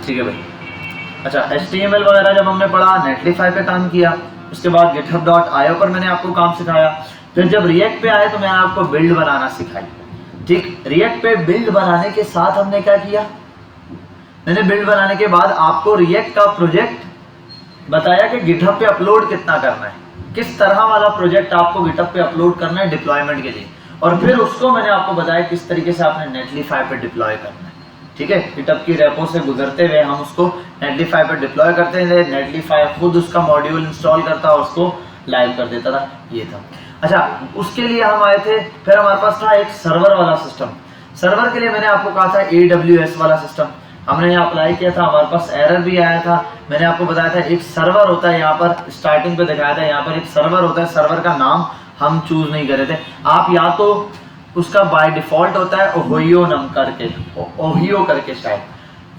ठीक है भाई। अच्छा, HTML वगैरह जब हमने पढ़ा, नेटलिफाई पे काम किया, उसके बाद github.io पर मैंने आपको काम सिखाया। फिर जब रिएक्ट पे आए तो मैंने आपको बिल्ड बनाना सिखाई। ठीक, रिएक्ट पे बिल्ड बनाने के साथ हमने क्या किया, मैंने बिल्ड बनाने के बाद आपको रिएक्ट का प्रोजेक्ट बताया कि गिटहब पे अपलोड कितना करना है, किस तरह वाला प्रोजेक्ट आपको गिटहब पे अपलोड करना है डिप्लॉयमेंट के लिए, और फिर उसको मैंने आपको बताया किस तरीके से आपने नेटलिफाई पे डिप्लॉय करना है। ठीक है, गिटहब की रेपो से गुजरते हुए हम उसको नेटलिफाई पे डिप्लॉय करते हैं, नेटलिफाई खुद उसका मॉड्यूल इंस्टॉल करता और उसको लाइव कर देता था। ये था। अच्छा, उसके लिए हम आए थे, फिर हमारे पास था एक सर्वर वाला सिस्टम। सर्वर के लिए मैंने आपको कहा था AWS वाला सिस्टम, हमने यहाँ अप्लाई किया था, हमारे पास एरर भी आया था। मैंने आपको बताया था एक सर्वर होता है, यहाँ पर स्टार्टिंग पे दिखाया था, यहाँ पर एक सर्वर होता है, सर्वर का नाम हम चूज नहीं कर रहे थे। आप या तो उसका बाय डिफॉल्ट होता है ओहियो नाम करके, ओहियो करके शायद,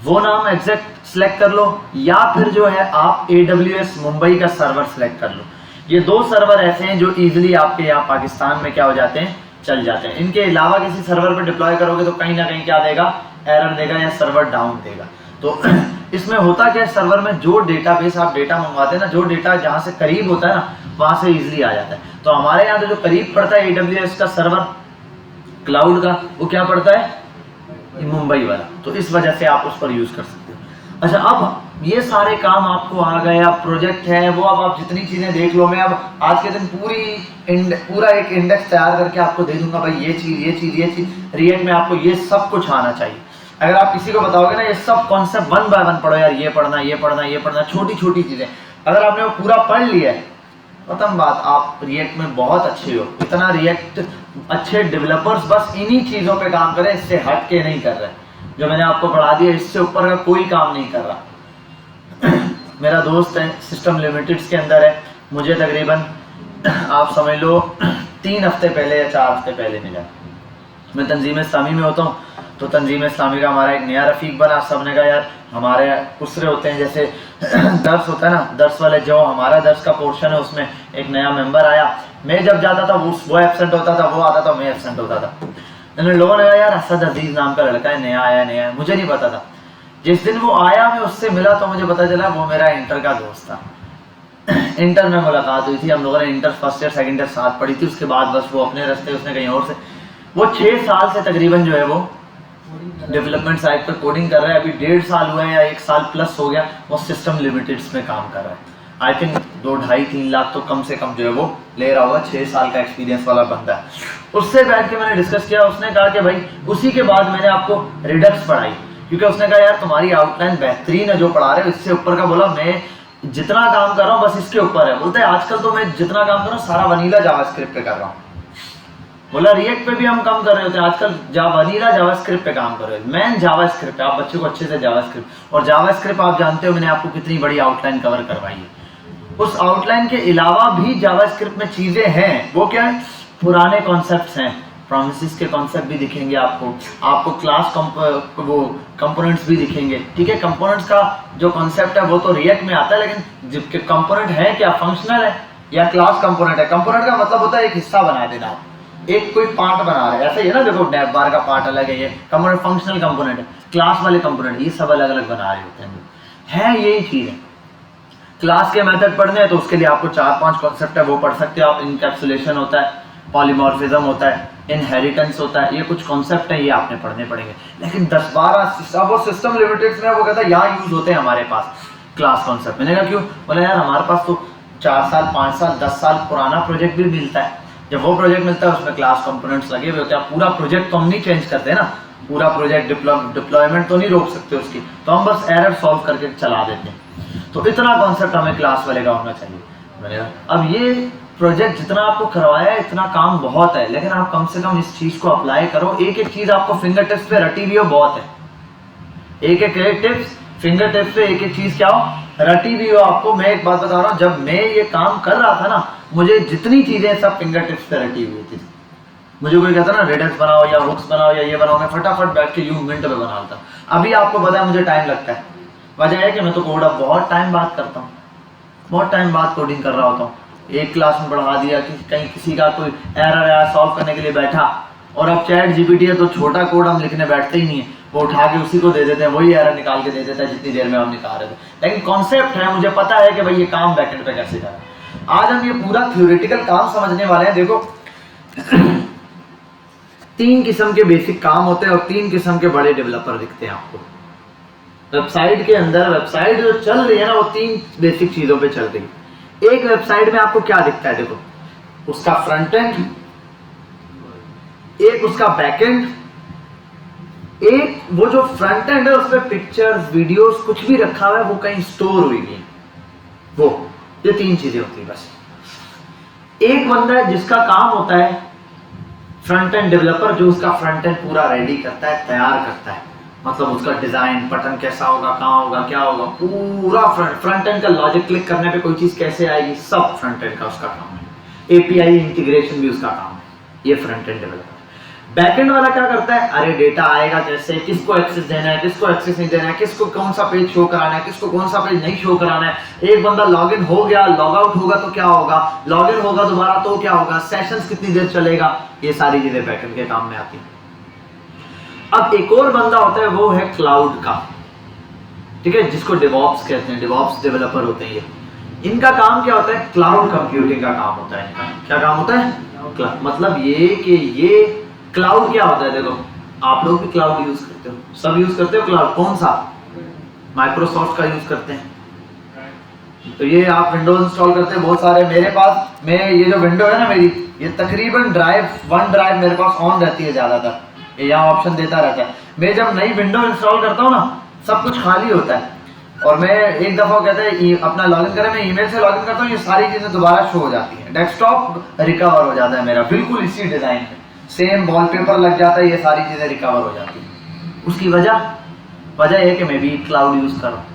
वो नाम एग्जैक्ट सिलेक्ट कर लो, या फिर जो है आप AWS मुंबई का सर्वर सिलेक्ट कर लो। ये दो सर्वर ऐसे हैं जो इजीली आपके यहाँ पाकिस्तान में क्या हो जाते हैं, चल जाते हैं। इनके अलावा किसी सर्वर पर डिप्लॉय करोगे तो कहीं ना कहीं क्या देगा, एरर देगा या सर्वर डाउन देगा। तो इसमें होता क्या है, सर्वर में जो डेटाबेस आप डेटा मंगवाते हैं ना, जो डेटा जहाँ से करीब होता है ना, वहाँ से इजीली आ जाता है। तो हमारे यहाँ तो जो करीब पड़ता है AWS का सर्वर क्लाउड का, वो क्या पड़ता है, मुंबई वाला, तो इस वजह से आप उस पर यूज कर सकते हो। अच्छा, अब ये सारे काम आपको आ गए, अब प्रोजेक्ट है वो, अब आप जितनी चीजें देख लो, मैं अब आज के दिन पूरा एक इंडेक्स तैयार करके आपको दे दूंगा, भाई ये चीज रिएक्ट में आपको ये सब कुछ आना चाहिए। अगर आप किसी को बताओगे ना ये सब कॉन्सेप्ट 1 बाय 1 पढ़ो यार, ये पढ़ना, छोटी छोटी चीजें, अगर आपने वो पूरा पढ़ लिया है, प्रथम बात आप रिएक्ट में बहुत अच्छे हो। इतना रिएक्ट अच्छे डेवलपर्स बस इन्हीं चीजों पे काम करें, इससे हट के नहीं कर रहे। जो मैंने आपको पढ़ा दिया इससे ऊपर का कोई काम नहीं कर रहा। मेरा दोस्त है, सिस्टम लिमिटेड्स के अंदर है, मुझे तकरीबन आप समझ लो 3 हफ्ते पहले या 4 हफ्ते पहले मिला। मैं तंजीम इस्लामी में होता हूँ, तो तंजीम इस्लामी का हमारा एक नया रफीक बना। सबने कहा यार हमारे उसरे होते हैं, जैसे दर्स होता है ना, दर्स वाले जो हमारा दर्स का पोर्शन है उसमें एक नया मेंबर आया। मैं जब जाता था वो एब्सेंट होता था, वो आता था मैं एब्सेंट होता था। लोगों ने कहा यार असद अजीज नाम का लड़का है, नया आया, मुझे नहीं पता था। जिस दिन वो आया मैं उससे मिला तो मुझे पता चला वो मेरा इंटर का दोस्त था। इंटर में मुलाकात हुई थी, हम लोगों ने inter first year second year साथ पढ़ी थी। उसके बाद बस वो अपने रास्ते, उसने कहीं और से। वो 6 साल से तकरीबन जो है वो डेवलपमेंट साइड पर कोडिंग कर रहा है। अभी 1.5 साल हुआ है या 1 साल प्लस हो गया वो सिस्टम लिमिटेड्स में काम कर रहा है। आई थिंक 2-2.5-3 लाख तो कम से कम जो है वो ले रहा होगा। 6 साल का एक्सपीरियंस वाला बंदा है। उससे बैठ के मैंने डिस्कस किया। उसने कहा कि भाई, उसी के बाद मैंने आपको रिडक्स पढ़ाई, क्योंकि उसने कहा यार तुम्हारी आउटलाइन बेहतरीन है जो पढ़ा रहे हो, इससे ऊपर का बोला मैं जितना काम कर रहा हूँ बस इसके ऊपर है। बोलते हैं आजकल तो मैं जितना काम कर रहा हूँ सारा वनीला जावास्क्रिप्ट पे कर रहा हूँ। बोला रिएक्ट पे भी हम काम कर रहे होते हैं, आजकल वनीला जावास्क्रिप्ट पे काम कर रहे हैं। मैन जावास्क्रिप्ट, आप बच्चों को अच्छे से जावास्क्रिप्ट, और जावास्क्रिप्ट आप जानते हो मैंने आपको कितनी बड़ी आउटलाइन कवर करवाई है। उस आउटलाइन के अलावा भी जावास्क्रिप्ट में चीजें हैं। वो क्या है, पुराने कॉन्सेप्ट्स हैं, प्रोमिसेस के कॉन्सेप्ट भी दिखेंगे आपको क्लास वो कंपोनेंट्स भी दिखेंगे। ठीक है, कंपोनेंट्स का जो कॉन्सेप्ट है वो तो रिएक्ट में आता है, लेकिन जबकि कंपोनेंट है क्या, फंक्शनल है या क्लास कंपोनेंट है। कंपोनेंट का मतलब होता है एक हिस्सा बना देना, एक कोई पार्ट बना रहे हैं, ऐसा ही है ना। देखो नैव बार का पार्ट अलग है, ये कंपोनेंट फंक्शनल कंपोनेंट है, क्लास वाले कंपोनेंट, ये सब अलग अलग बना रहे होते हैं। यही चीज है। क्लास के मेथड पढ़ने हैं तो उसके लिए आपको 4-5 कॉन्सेप्ट है वो पढ़ सकते हो आप। इनकैप्सुलेशन होता है, पॉलीमॉर्फिज्म होता है, इनहेरिटेंस होता है, ये कुछ कॉन्सेप्ट है, ये आपने पढ़ने पड़ेंगे। लेकिन 10-12 वो सिस्टम लिमिटेड्स में वो कहता है यहाँ यूज होते हैं हमारे पास क्लास कॉन्सेप्ट। मैंने कहा क्यों? बोला यार हमारे पास तो 4 साल 5 साल 10 साल पुराना प्रोजेक्ट भी मिलता है। जब वो प्रोजेक्ट मिलता है उसमें क्लास कंपोनेंट्स लगे हुए होते हैं। पूरा प्रोजेक्ट तो हम नहीं चेंज करते ना, पूरा प्रोजेक्ट डिप्लॉयमेंट तो नहीं रोक सकते उसकी, तो हम बस एरर सॉल्व करके चला देते हैं। तो इतना कॉन्सेप्ट हमें क्लास वाले का होना चाहिए। मैंने कहा अब ये प्रोजेक्ट जितना आपको करवाया है इतना काम बहुत है, लेकिन आप कम से कम इस चीज को अप्लाई करो। एक एक चीज आपको फिंगर टिप्स पे रटी हुई हो बहुत है। एक एक टिप्स फिंगर टिप्स पे एक एक चीज क्या हो, रटी हुई हो आपको। मैं एक बात बता रहा हूँ, जब मैं ये काम कर रहा था ना, मुझे जितनी चीजें सब फिंगर टिप्स पे रटी हुई थी। मुझे कोई कहता ना रिडक्स बनाओ या हुक्स बनाओ या ये बनाओ, मैं फटाफट बैठ के यूं मिनट में बना लेता। अभी आपको पता है मुझे टाइम लगता है। वजह है कि मैं तो कोड अब बहुत टाइम बाद करता हूँ, बहुत टाइम बाद कोडिंग कर रहा होता हूँ। एक क्लास में बढ़ा दिया कि कहीं किसी का कोई एरर आया, सॉल्व करने के लिए बैठा, और अब चैट जीपीटी है तो छोटा कोड हम लिखने बैठते ही नहीं है। वो उठा के उसी को दे देते हैं, वही एरर निकाल के दे देता है जितनी देर में हम निकाल रहे थे। लेकिन कॉन्सेप्ट है, मुझे पता है कि भाई ये काम बैकएंड पे कैसे करें। आज हम ये पूरा थ्योरेटिकल काम समझने वाले हैं। देखो 3 किस्म के बेसिक काम होते हैं और 3 किस्म के बड़े डेवलपर दिखते हैं आपको वेबसाइट के अंदर। वेबसाइट जो चल रही है ना, वो 3 बेसिक चीजों पे चल रही है। एक वेबसाइट में आपको क्या दिखता है, देखो उसका फ्रंट एंड, एक उसका बैक एंड, एक वो जो फ्रंट एंड है उसमें पिक्चर्स वीडियोस कुछ भी रखा हुआ है, वो कहीं स्टोर हुई है। वो ये 3 चीजें होती है बस। एक बंदा है जिसका काम होता है फ्रंट एंड डेवलपर, जो उसका फ्रंट एंड पूरा रेडी करता है, तैयार करता है। मतलब उसका डिजाइन, बटन कैसा होगा, कहाँ होगा, क्या होगा, पूरा फ्रंट एंड का लॉजिक क्लिक करने पे कोई चीज कैसे आएगी, सब फ्रंट एंड का उसका काम है। एपीआई इंटीग्रेशन भी उसका काम है, ये फ्रंट एंड डेवलपर। बैकएंड वाला क्या करता है, अरे डेटा आएगा कैसे, किसको एक्सेस देना है, किसको एक्सेस नहीं देना है, किसको कौन सा पेज शो कराना है, किसको कौन सा पेज नहीं शो कराना है। एक बंदा लॉगिन हो गया, लॉग आउट होगा तो क्या होगा, लॉगिन होगा दोबारा तो क्या होगा, सेशंस कितनी देर चलेगा, ये सारी चीजें बैकएंड के काम में आती है। अब एक और बंदा होता है, वो है क्लाउड का, ठीक है, जिसको डेवऑप्स कहते हैं, डेवऑप्स डेवलपर होते हैं ये। इनका काम क्या होता है, क्लाउड कंप्यूटिंग का काम होता है इनका। क्या काम होता है, मतलब ये कि ये क्लाउड क्या होता है, देखो आप लोग भी क्लाउड यूज करते हो, सब यूज करते हो क्लाउड। कौन सा, माइक्रोसॉफ्ट का यूज करते हैं। तो ये आप विंडोज इंस्टॉल करते हैं बहुत सारे। मेरे पास मैं ये जो विंडो है ना मेरी, ये तकरीबन वन ड्राइव मेरे पास ऑन रहती है ज्यादातर, ये यहाँ ऑप्शन देता रहता है। मैं जब नई विंडो इंस्टॉल करता हूँ ना, सब कुछ खाली होता है और मैं एक दफा कहते हैं अपना लॉगिन करें, मैं ईमेल से लॉगिन करता हूँ, ये सारी चीजें दोबारा शो हो जाती है, डेस्कटॉप रिकवर हो जाता है मेरा बिल्कुल इसी डिजाइन में, सेम वॉलपेपर लग जाता है, ये सारी चीजें रिकवर हो जाती है। उसकी वजह है कि मैं भी क्लाउड यूज कर रहा हूँ।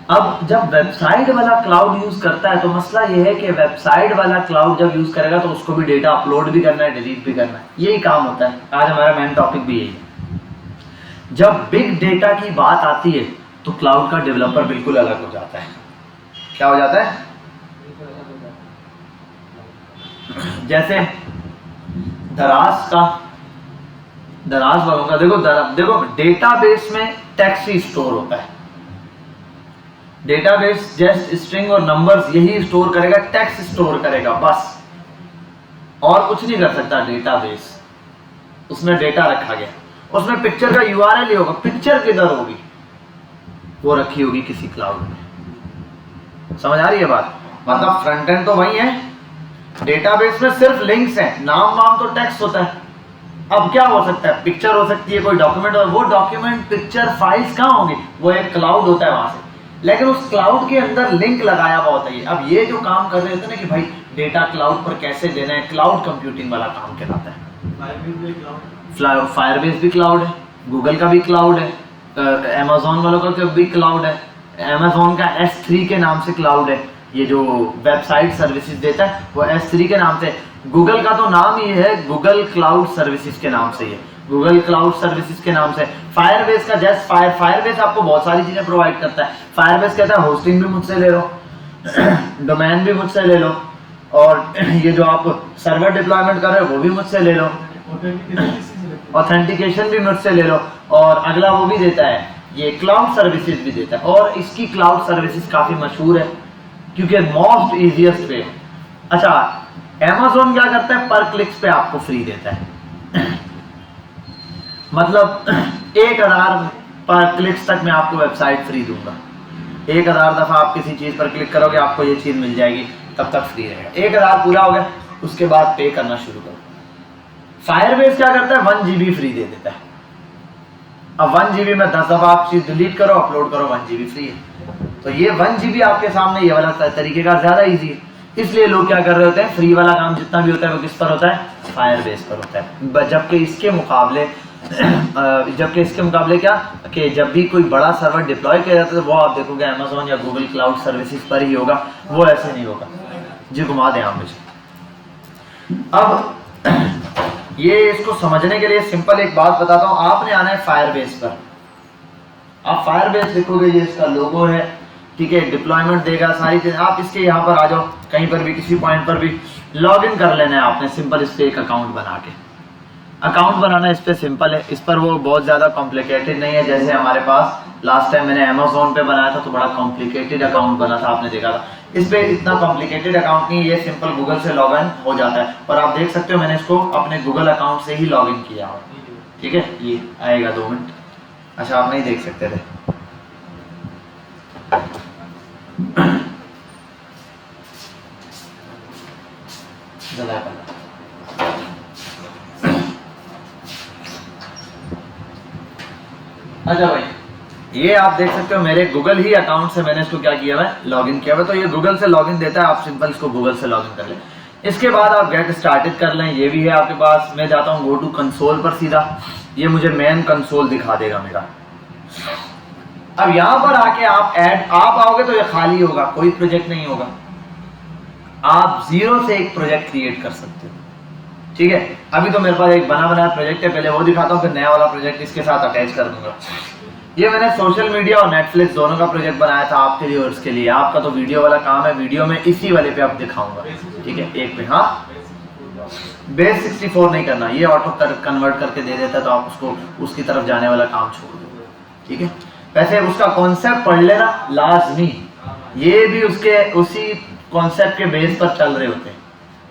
अब जब वेबसाइट वाला क्लाउड यूज करता है तो मसला ये है कि वेबसाइट वाला क्लाउड जब यूज करेगा तो उसको भी डेटा अपलोड भी करना है, डिलीट भी करना है, यही काम होता है। आज हमारा मेन टॉपिक भी यही है। जब बिग डेटा की बात आती है तो क्लाउड का डेवलपर बिल्कुल अलग हो जाता है। क्या हो जाता है, जैसे दराज वालों का देखो डेटाबेस में टेक्स्ट ही स्टोर होता है। डेटाबेस जस्ट स्ट्रिंग और नंबर्स यही स्टोर करेगा, टेक्स्ट स्टोर करेगा बस, और कुछ नहीं कर सकता डेटाबेस। उसमें डेटा रखा गया, उसमें पिक्चर का यूआरएल ही होगा, पिक्चर किधर होगी, वो रखी होगी किसी क्लाउड में। समझ आ रही है बात, मतलब फ्रंट एंड तो वही है, डेटाबेस में सिर्फ लिंक्स हैं, नाम वाम तो टेक्स्ट होता है। अब क्या हो सकता है, पिक्चर हो सकती है, कोई डॉक्यूमेंट हो, वो डॉक्यूमेंट पिक्चर फाइल्स कहाँ होंगी, वो एक क्लाउड होता है वहां से, लेकिन उस क्लाउड के अंदर लिंक लगाया हुआ होता है। अब ये जो काम कर रहे थे ना कि भाई डेटा क्लाउड पर कैसे देना है, क्लाउड कंप्यूटिंग वाला काम कहलाता है। फायरबेस भी क्लाउड है, गूगल का भी क्लाउड है, अमेजोन वालों का भी क्लाउड है, अमेजोन का S3 के नाम से क्लाउड है, ये जो वेबसाइट सर्विसेज देता है वो S3 के नाम से। गूगल का तो नाम ही है गूगल क्लाउड सर्विसेज के नाम से, ये गूगल क्लाउड सर्विसेज के नाम से। फायरबेस का जस्ट फायरबेस आपको बहुत सारी चीजें प्रोवाइड करता है। फायरबेस कहता है होस्टिंग भी मुझसे ले लो, डोमेन भी मुझसे ले लो, और ये जो आप सर्वर डिप्लॉयमेंट कर रहे हो वो भी मुझसे ले लो, ऑथेंटिकेशन भी मुझसे ले लो, और अगला वो भी देता है, ये क्लाउड सर्विसेज भी देता है। और इसकी क्लाउड सर्विसेज काफी मशहूर है क्योंकि मोस्ट इजीएस्ट वे। अच्छा, Amazon क्या करता है, पर क्लिक्स पे आपको फ्री देता है मतलब 1000 पर क्लिक्स तक मैं आपको वेबसाइट फ्री दूंगा। 1000 दफा आप किसी चीज पर क्लिक करोगे आपको ये चीज मिल जाएगी, तब तक फ्री रहेगा। 1000 पूरा हो गया, उसके बाद पे करना शुरू करो। फायरबेस क्या करता है, 1 GB फ्री दे देता है। अब 1 GB में 10 दफा आप चीज डिलीट करो, अपलोड करो, 1 GB फ्री है। तो ये 1 GB आपके सामने ये वाला तरीके का ज्यादा इजी है, इसलिए लोग क्या कर रहे होते हैं, फ्री वाला काम जितना भी होता है वो किस पर होता है, फायरबेस पर होता है। जबकि इसके मुकाबले क्या कि जब भी कोई बड़ा सर्वर डिप्लॉय किया जाता है वो आप देखोगे अमेजोन या गूगल क्लाउड सर्विसेज पर ही होगा, वो ऐसे नहीं होगा। जी घुमा दें आप मुझे। अब ये इसको समझने के लिए सिंपल एक बात बताता हूँ। आपने आना है फायरबेस पर, आप फायरबेस लिखोगे, ये इसका लोगो है, ठीक है, डिप्लॉयमेंट देगा, सारी चीजें। आप इसके यहाँ पर आ जाओ, कहीं पर भी किसी पॉइंट पर भी लॉग इन कर लेना है आपने, सिंपल इस पे एक अकाउंट बना के। अकाउंट बनाना इस पे सिंपल है, इस पर वो बहुत ज़्यादा कॉम्प्लिकेटेड नहीं है। जैसे हमारे पास लास्ट टाइम मैंने अमेज़ॉन पे बनाया था तो बड़ा कॉम्प्लिकेटेड अकाउंट बना था, आपने देखा था। इस पे इतना कॉम्प्लिकेटेड अकाउंट नहीं है, ये सिंपल गूगल से लॉगिन हो जाता है। और आप देख सकते हो मैंने इसको अपने गूगल अकाउंट से ही लॉगिन किया हुआ, ठीक है। ये आएगा 2 मिनट। अच्छा, आप नहीं देख सकते थे। अच्छा भाई, ये आप देख सकते हो मेरे गूगल ही अकाउंट से मैंने इसको क्या किया है, लॉगिन किया हुआ। तो ये गूगल से लॉगिन देता है, आप सिंपल इसको गूगल से लॉगिन कर लें। इसके बाद आप गेट स्टार्टेड कर लें, ये भी है आपके पास। मैं जाता हूँ गो टू कंसोल पर सीधा, ये मुझे मेन कंसोल दिखा देगा मेरा। अब यहाँ पर आके आप आओगे तो ये खाली होगा, कोई प्रोजेक्ट नहीं होगा। आप 0 से एक प्रोजेक्ट क्रिएट कर सकते हो, ठीक है। अभी तो मेरे पास एक बना बनाया प्रोजेक्ट है, पहले वो दिखाता हूँ, फिर नया वाला प्रोजेक्ट इसके साथ अटैच कर दूंगा। ये मैंने सोशल मीडिया और नेटफ्लिक्स दोनों का प्रोजेक्ट बनाया था आपके लिए और इसके लिए। आपका तो वीडियो वाला काम है, वीडियो में इसी वाले पे आप दिखाऊंगा, ठीक है। एक पे हाँ, बेस 64 नहीं करना, ये ऑटो कन्वर्ट करके दे देता, तो आप उसको उसकी तरफ जाने वाला काम छोड़ दो, ठीक है। वैसे उसका कॉन्सेप्ट पढ़ लेना लाजमी, ये भी उसी कॉन्सेप्ट के बेस पर चल रहे होते हैं,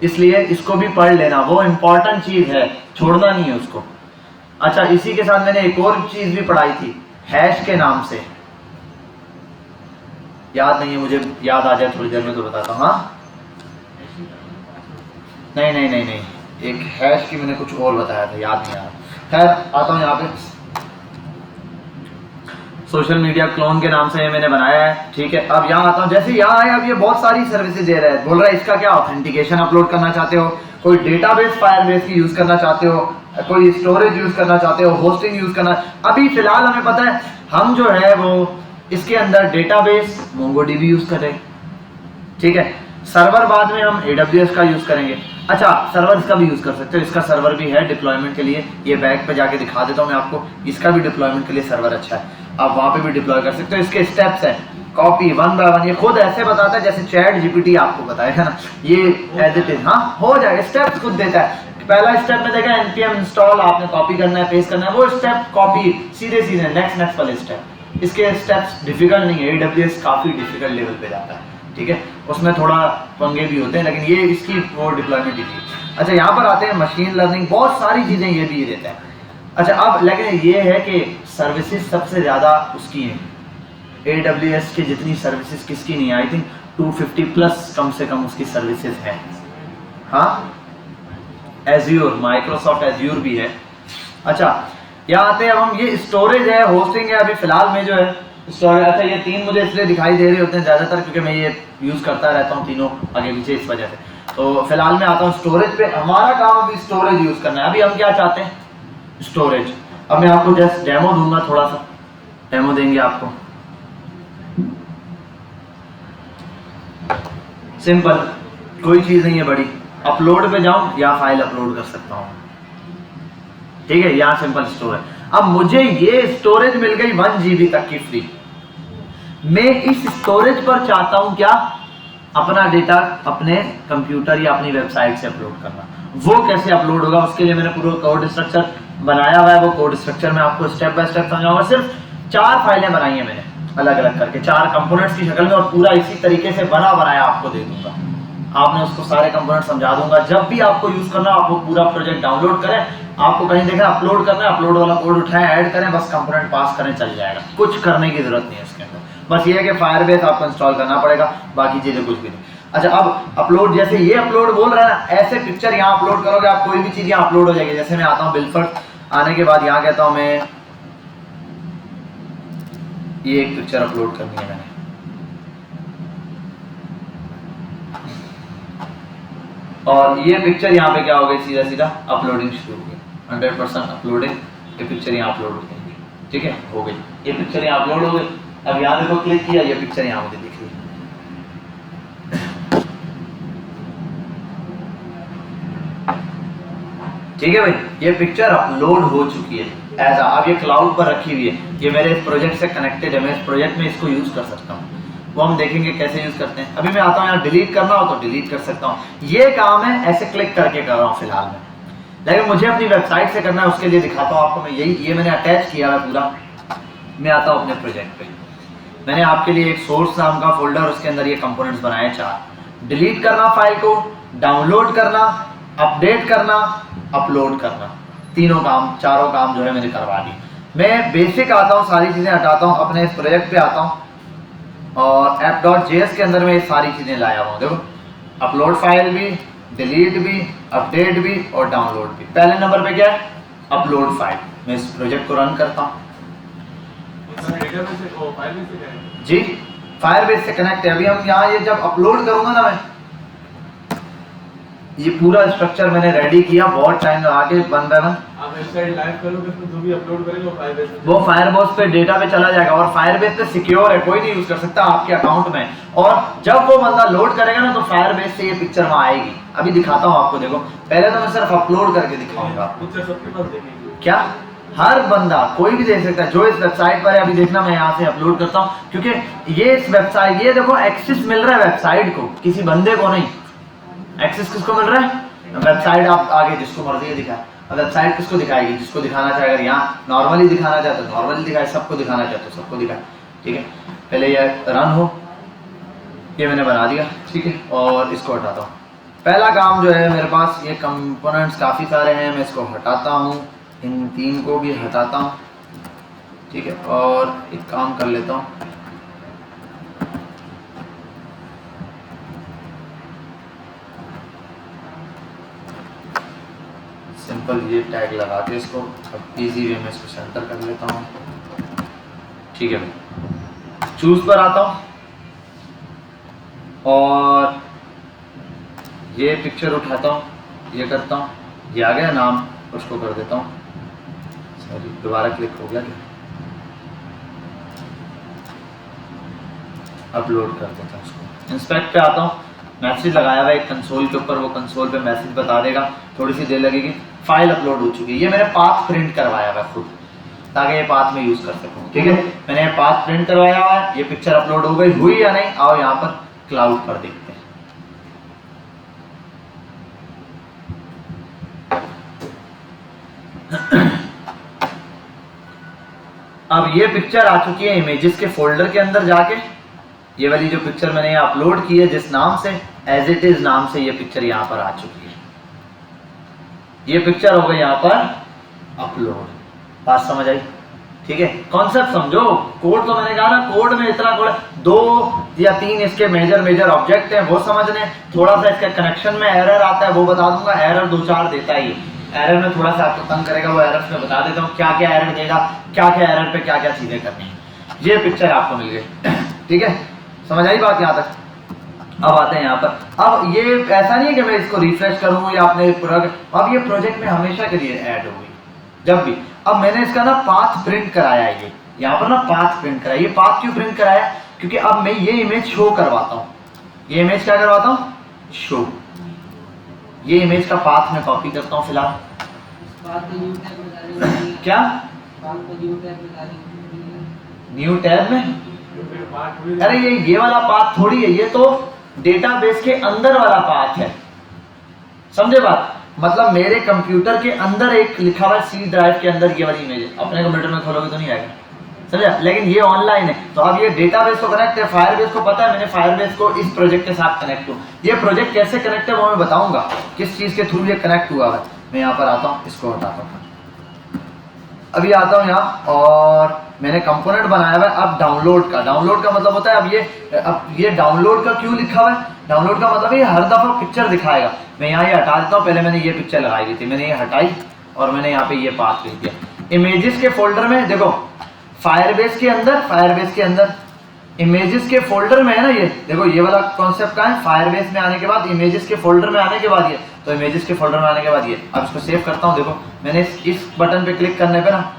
इसलिए इसको भी पढ़ लेना, वो इम्पोर्टेंट चीज है, छोड़ना नहीं है उसको। अच्छा, इसी के साथ मैंने एक और चीज भी पढ़ाई थी, हैश के नाम से, याद नहीं है मुझे, याद आ जाए थोड़ी देर में तो बताता हूँ। हाँ, नहीं, एक हैश की मैंने कुछ और बताया था, याद नहीं आ रहा। खैर, आता हूँ यहाँ पे। सोशल मीडिया क्लोन के नाम से ये मैंने बनाया है, ठीक है। अब यहाँ आता हूँ, जैसे यहाँ आए, अब ये बहुत सारी सर्विसेज दे रहा है, बोल रहा है इसका क्या ऑथेंटिकेशन अपलोड करना चाहते हो, कोई डेटाबेस फायरबेस की यूज करना चाहते हो, कोई स्टोरेज यूज करना चाहते हो, होस्टिंग यूज करना। अभी फिलहाल हमें पता है हम जो है वो इसके अंदर डेटाबेस मोंगोडीबी यूज कर रहे हैं, ठीक है। सर्वर बाद में हम AWS का यूज करेंगे। अच्छा, सर्वर इसका भी यूज कर सकते हो, इसका सर्वर भी है डिप्लॉयमेंट के लिए। ये बैक पे जाके दिखा देता हूँ मैं आपको, इसका भी डिप्लॉयमेंट के लिए सर्वर अच्छा है, आप वहाँ पे भी डिप्लॉय कर सकते हो। इसके स्टेप्स हैं, कॉपी 1 बाय 1, ये खुद ऐसे बताता है जैसे चैट GPT आपको बताएगा ना, ये एज इट इज, हाँ हो जाएगा, स्टेप्स खुद देता है। पहला स्टेप में देखा npm इंस्टॉल, आपने कॉपी करना है, पेस्ट करना है, वो स्टेप कॉपी, सीधे नेक्स्ट वाले स्टेप। इसके स्टेप्स डिफिकल्ट नहीं है, AWS काफी डिफिकल्ट लेवल पे जाता है, ठीक है। उसमें थोड़ा पंगे भी होते हैं, लेकिन ये इसकी वो डिप्लॉयमेंट ही थी। अच्छा, यहाँ पर आते हैं मशीन लर्निंग, बहुत सारी चीजें ये भी देता है। अच्छा, अब लेकिन ये है कि सर्विसेज सबसे ज्यादा उसकी है, AWS की जितनी सर्विसेज किसकी नहीं है, आई थिंक 250 प्लस कम से कम उसकी सर्विसेज है। हाँ, एज्योर, माइक्रोसॉफ्ट एज्योर भी है। अच्छा, यहाँ आते हैं अब हम, ये स्टोरेज है, होस्टिंग है, अभी फिलहाल में जो है स्टोरेज। अच्छा, ये 3 मुझे इसलिए दिखाई दे रहे होते हैं ज्यादातर क्योंकि मैं ये यूज करता रहता हूँ तीनों आगे पीछे, इस वजह से। तो फिलहाल मैं आता हूँ स्टोरेज पे, हमारा काम अभी स्टोरेज यूज करना है। अभी हम क्या चाहते हैं, स्टोरेज। अब मैं आपको जस्ट डेमो दूंगा, थोड़ा सा डेमो देंगे आपको। सिंपल, कोई चीज नहीं है बड़ी, अपलोड पे जाऊं या फाइल अपलोड कर सकता हूं, ठीक है। यहां सिंपल स्टोर है। अब मुझे ये स्टोरेज मिल गई 1 GB तक की फ्री। मैं इस स्टोरेज पर चाहता हूं क्या, अपना डेटा अपने कंप्यूटर या अपनी वेबसाइट से अपलोड करना। वो कैसे अपलोड होगा, उसके लिए मैंने पूरा कोड स्ट्रक्चर बनाया हुआ है। वो कोड स्ट्रक्चर में आपको स्टेप बाय स्टेप समझाऊंगा। सिर्फ 4 फाइलें बनाई है मैंने अलग अलग करके, 4 कंपोनेंट्स की शक्ल में, और पूरा इसी तरीके से बनाया आपको दे दूंगा। आपने उसको सारे कंपोनेंट समझा दूंगा। जब भी आपको यूज करना, आप वो पूरा प्रोजेक्ट डाउनलोड करें, आपको कहीं देखना अपलोड करना है, अपलोड वाला कोड उठाएं, ऐड करें, बस कंपोनेंट पास करें, चल जाएगा। कुछ करने की जरूरत नहीं है इसके अंदर, बस ये है कि फायरबेस आपको इंस्टॉल करना पड़ेगा, बाकी चीजें कुछ भी नहीं। अच्छा, अब अपलोड, जैसे ये अपलोड बोल रहा है ना, ऐसे पिक्चर यहाँ अपलोड करोगे आप, कोई भी चीज यहाँ अपलोड हो जाएगी। जैसे मैं आता हूँ बिलफर्ड, आने के बाद यहाँ कहता हूँ मैं ये एक पिक्चर अपलोड करनी है मैंने, और ये पिक्चर यहाँ पे क्या हो गई, सीधा सीधा अपलोडिंग शुरू हो गई, 100% अपलोडिंग। ये पिक्चर यहाँ अपलोड हो गई, ठीक है, हो गई ये पिक्चर यहाँ अपलोड हो गई। अब यहाँ देखो, क्लिक किया, ये पिक्चर यहाँ मुझे दिख रही है। ठीक है भाई, ये पिक्चर अपलोड हो चुकी है ऐसा। अब ये क्लाउड पर रखी हुई है, ये मेरे इस प्रोजेक्ट से कनेक्टेड है, मैं इस प्रोजेक्ट में इसको यूज कर सकता हूँ। वो हम देखेंगे कैसे यूज करते हैं। अभी मैं आता हूँ, यहाँ डिलीट करना हो तो डिलीट कर सकता हूँ। ये काम है ऐसे क्लिक करके कर रहा हूँ फिलहाल में। लेकिन मुझे अपनी वेबसाइट से करना है, उसके लिए दिखाता हूँ आपको मैं। ये मैंने अटैच किया है पूरा। मैं आता हूँ अपने प्रोजेक्ट पे। मैंने आपके लिए एक सोर्स नाम का फोल्डर, उसके अंदर ये कंपोनेंट्स बनाए 4। डिलीट करना फाइल को, डाउनलोड करना, अपडेट करना, अपलोड करना, चारों काम जो है मैंने करवा दी। मैं बेसिक आता हूँ, सारी चीज़ें हटाता हूँ, अपने इस प्रोजेक्ट पे आता हूँ और app.js के अंदर मैं ये सारी चीज़ें लाया हुआ हूँ। देखो, अपलोड फाइल भी, डिलीट भी, अपडेट भी और डाउनलोड भी। पहले नंबर पे क्या है? Upload file. मैं इस प्रोजेक्ट को रन करता हूँ जी, फायरबेस से कनेक्ट है। अभी हम यहाँ ये जब अपलोड करूंगा ना, मैं ये पूरा स्ट्रक्चर मैंने रेडी किया बहुत टाइम लगा के, 1 बाय 1। आप वेबसाइट लाइव करोगे तो जो भी अपलोड करेंगे वो फायरबेस पे डेटा पे चला जाएगा और फायरबेस पे सिक्योर है, कोई नहीं यूज कर सकता आपके अकाउंट में। और जब वो बंदा लोड करेगा ना तो फायरबेस से ये पिक्चर वहां आएगी। अभी दिखाता हूँ आपको। देखो, पहले तो मैं सिर्फ अपलोड करके दिखाऊंगा पिक्चर सबके पास देखेंगे क्या। हर बंदा कोई भी देख सकता है जो इस वेबसाइट पर है। अभी देखना, मैं यहाँ से अपलोड करता हूँ क्योंकि ये इस वेबसाइट, ये देखो एक्सेस मिल रहा है वेबसाइट को, किसी बंदे को नहीं। एक्सेस किसको मिल रहा है? वेबसाइट। आप आगे जिसको मर्जी दिखाए। अब वेबसाइट किसको दिखाएगी? जिसको दिखाना चाहे। अगर यहाँ नॉर्मली दिखाना चाहते तो नॉर्मली दिखाए, सबको दिखाना चाहते तो सबको दिखाए। ठीक है, पहले ये रन हो। ये मैंने बना दिया, ठीक है, और इसको हटाता हूँ। पहला काम जो है मेरे पास, ये कंपोनेंट्स काफ़ी सारे हैं, मैं इसको हटाता हूँ। इन 3 को भी हटाता हूँ, ठीक है। और एक काम कर लेता हूँ, सिंपल ये टैग लगा के इसको अब इजी वे में इसको सेंटर कर लेता हूँ, ठीक है भाई। चूज पर आता हूँ और ये पिक्चर उठाता हूँ, ये करता हूँ, ये आ गया नाम, उसको कर देता हूँ। सॉरी, दोबारा क्लिक हो गया क्या? अपलोड कर देता हूँ उसको। इंस्पेक्ट पे आता हूँ, मैसेज लगाया हुआ है एक कंसोल के ऊपर, वो कंसोल पे मैसेज बता देगा, थोड़ी सी देर लगेगी। फाइल अपलोड हो चुकी है। ये मैंने पाथ प्रिंट करवाया हुआ है खुद, ताकि ये पाथ में यूज कर सकूँ, ठीक है। मैंने पाथ प्रिंट करवाया हुआ है। ये पिक्चर अपलोड हो गई, हुई या नहीं? आओ यहाँ पर क्लाउड पर देखते हैं। अब ये पिक्चर आ चुकी है इमेजेस के फोल्डर के अंदर जाके। ये वाली जो पिक्चर मैंने यहाँ अपलोड की है जिस नाम से, एज इट इज नाम से, ये पिक्चर यहाँ पर आ चुकी है। ये पिक्चर हो गई यहाँ पर अपलोड। बात समझ आई? ठीक है, कॉन्सेप्ट समझो। कोड तो मैंने कहा ना, कोड में इतना कोड, 2 या 3 इसके मेजर ऑब्जेक्ट हैं, वो समझने। थोड़ा सा इसके कनेक्शन में एरर आता है, वो बता दूंगा। एरर 2-4 देता ही है। एरर में थोड़ा सा आपको तंग करेगा, वो एरर में बता देता हूँ क्या क्या एरर देगा, क्या क्या एरर पे क्या क्या चीजें करनी है। ये पिक्चर आपको मिल गई, ठीक है। समझ आई बात यहाँ तक? अब आते हैं यहाँ पर। अब ये ऐसा नहीं है कि मैं इसको रिफ्रेश करूँ या अपने अब ये प्रोजेक्ट में हमेशा के लिए ऐड हो गई जब भी। अब मैंने इसका ना पाथ प्रिंट कराया है। ये यहाँ पर ना पाथ प्रिंट कराया। ये पाथ क्यों प्रिंट कराया? क्योंकि अब मैं ये इमेज शो करवाता हूँ। ये इमेज क्या करवाता हूँ? शो। ये इमेज का पाथ मैं कॉपी करता हूँ फिलहाल। क्या न्यू टैब में? अरे ये वाला पाथ थोड़ी है, ये तो डेटाबेस के अंदर वाला पाथ है। समझे बात? मतलब मेरे कंप्यूटर के अंदर एक लिखा हुआ सी ड्राइव के अंदर ये वाली इमेज है। अपने कंप्यूटर में खोलोगे तो नहीं आएगा, समझा? लेकिन ये ऑनलाइन है, तो अब ये डेटाबेस को कनेक्ट है। फायरबेस को पता है, मैंने फायरबेस को इस प्रोजेक्ट के साथ कनेक्ट हूँ। ये प्रोजेक्ट कैसे कनेक्ट है वो मैं बताऊंगा, किस चीज के थ्रू ये कनेक्ट हुआ है। मैं यहाँ पर आता हूँ, इसको हटाता हूँ। अभी आता हूँ यहाँ और मैंने कंपोनेंट बनाया हुआ है अब डाउनलोड का। डाउनलोड का मतलब होता है अब ये डाउनलोड का क्यों लिखा हुआ है? डाउनलोड का मतलब ये हर दफा पिक्चर दिखाएगा। मैं यहाँ ये हटा देता हूँ। पहले मैंने ये पिक्चर लगाई हुई थी, मैंने ये हटाई और मैंने यहाँ पे ये पाथ लिख दिया। इमेजेस के फोल्डर में देखो, फायरबेस के अंदर इमेजेस के फोल्डर में है ना। ये देखो, ये वाला कॉन्सेप्ट का है। फायरबेस में आने के बाद इमेजेस के फोल्डर में आने के बाद ये, तो इमेजेस के फोल्डर में आने के बाद ये। अब इसको सेव करता हूँ। देखो, मैंने इस बटन पे क्लिक करने पे ना,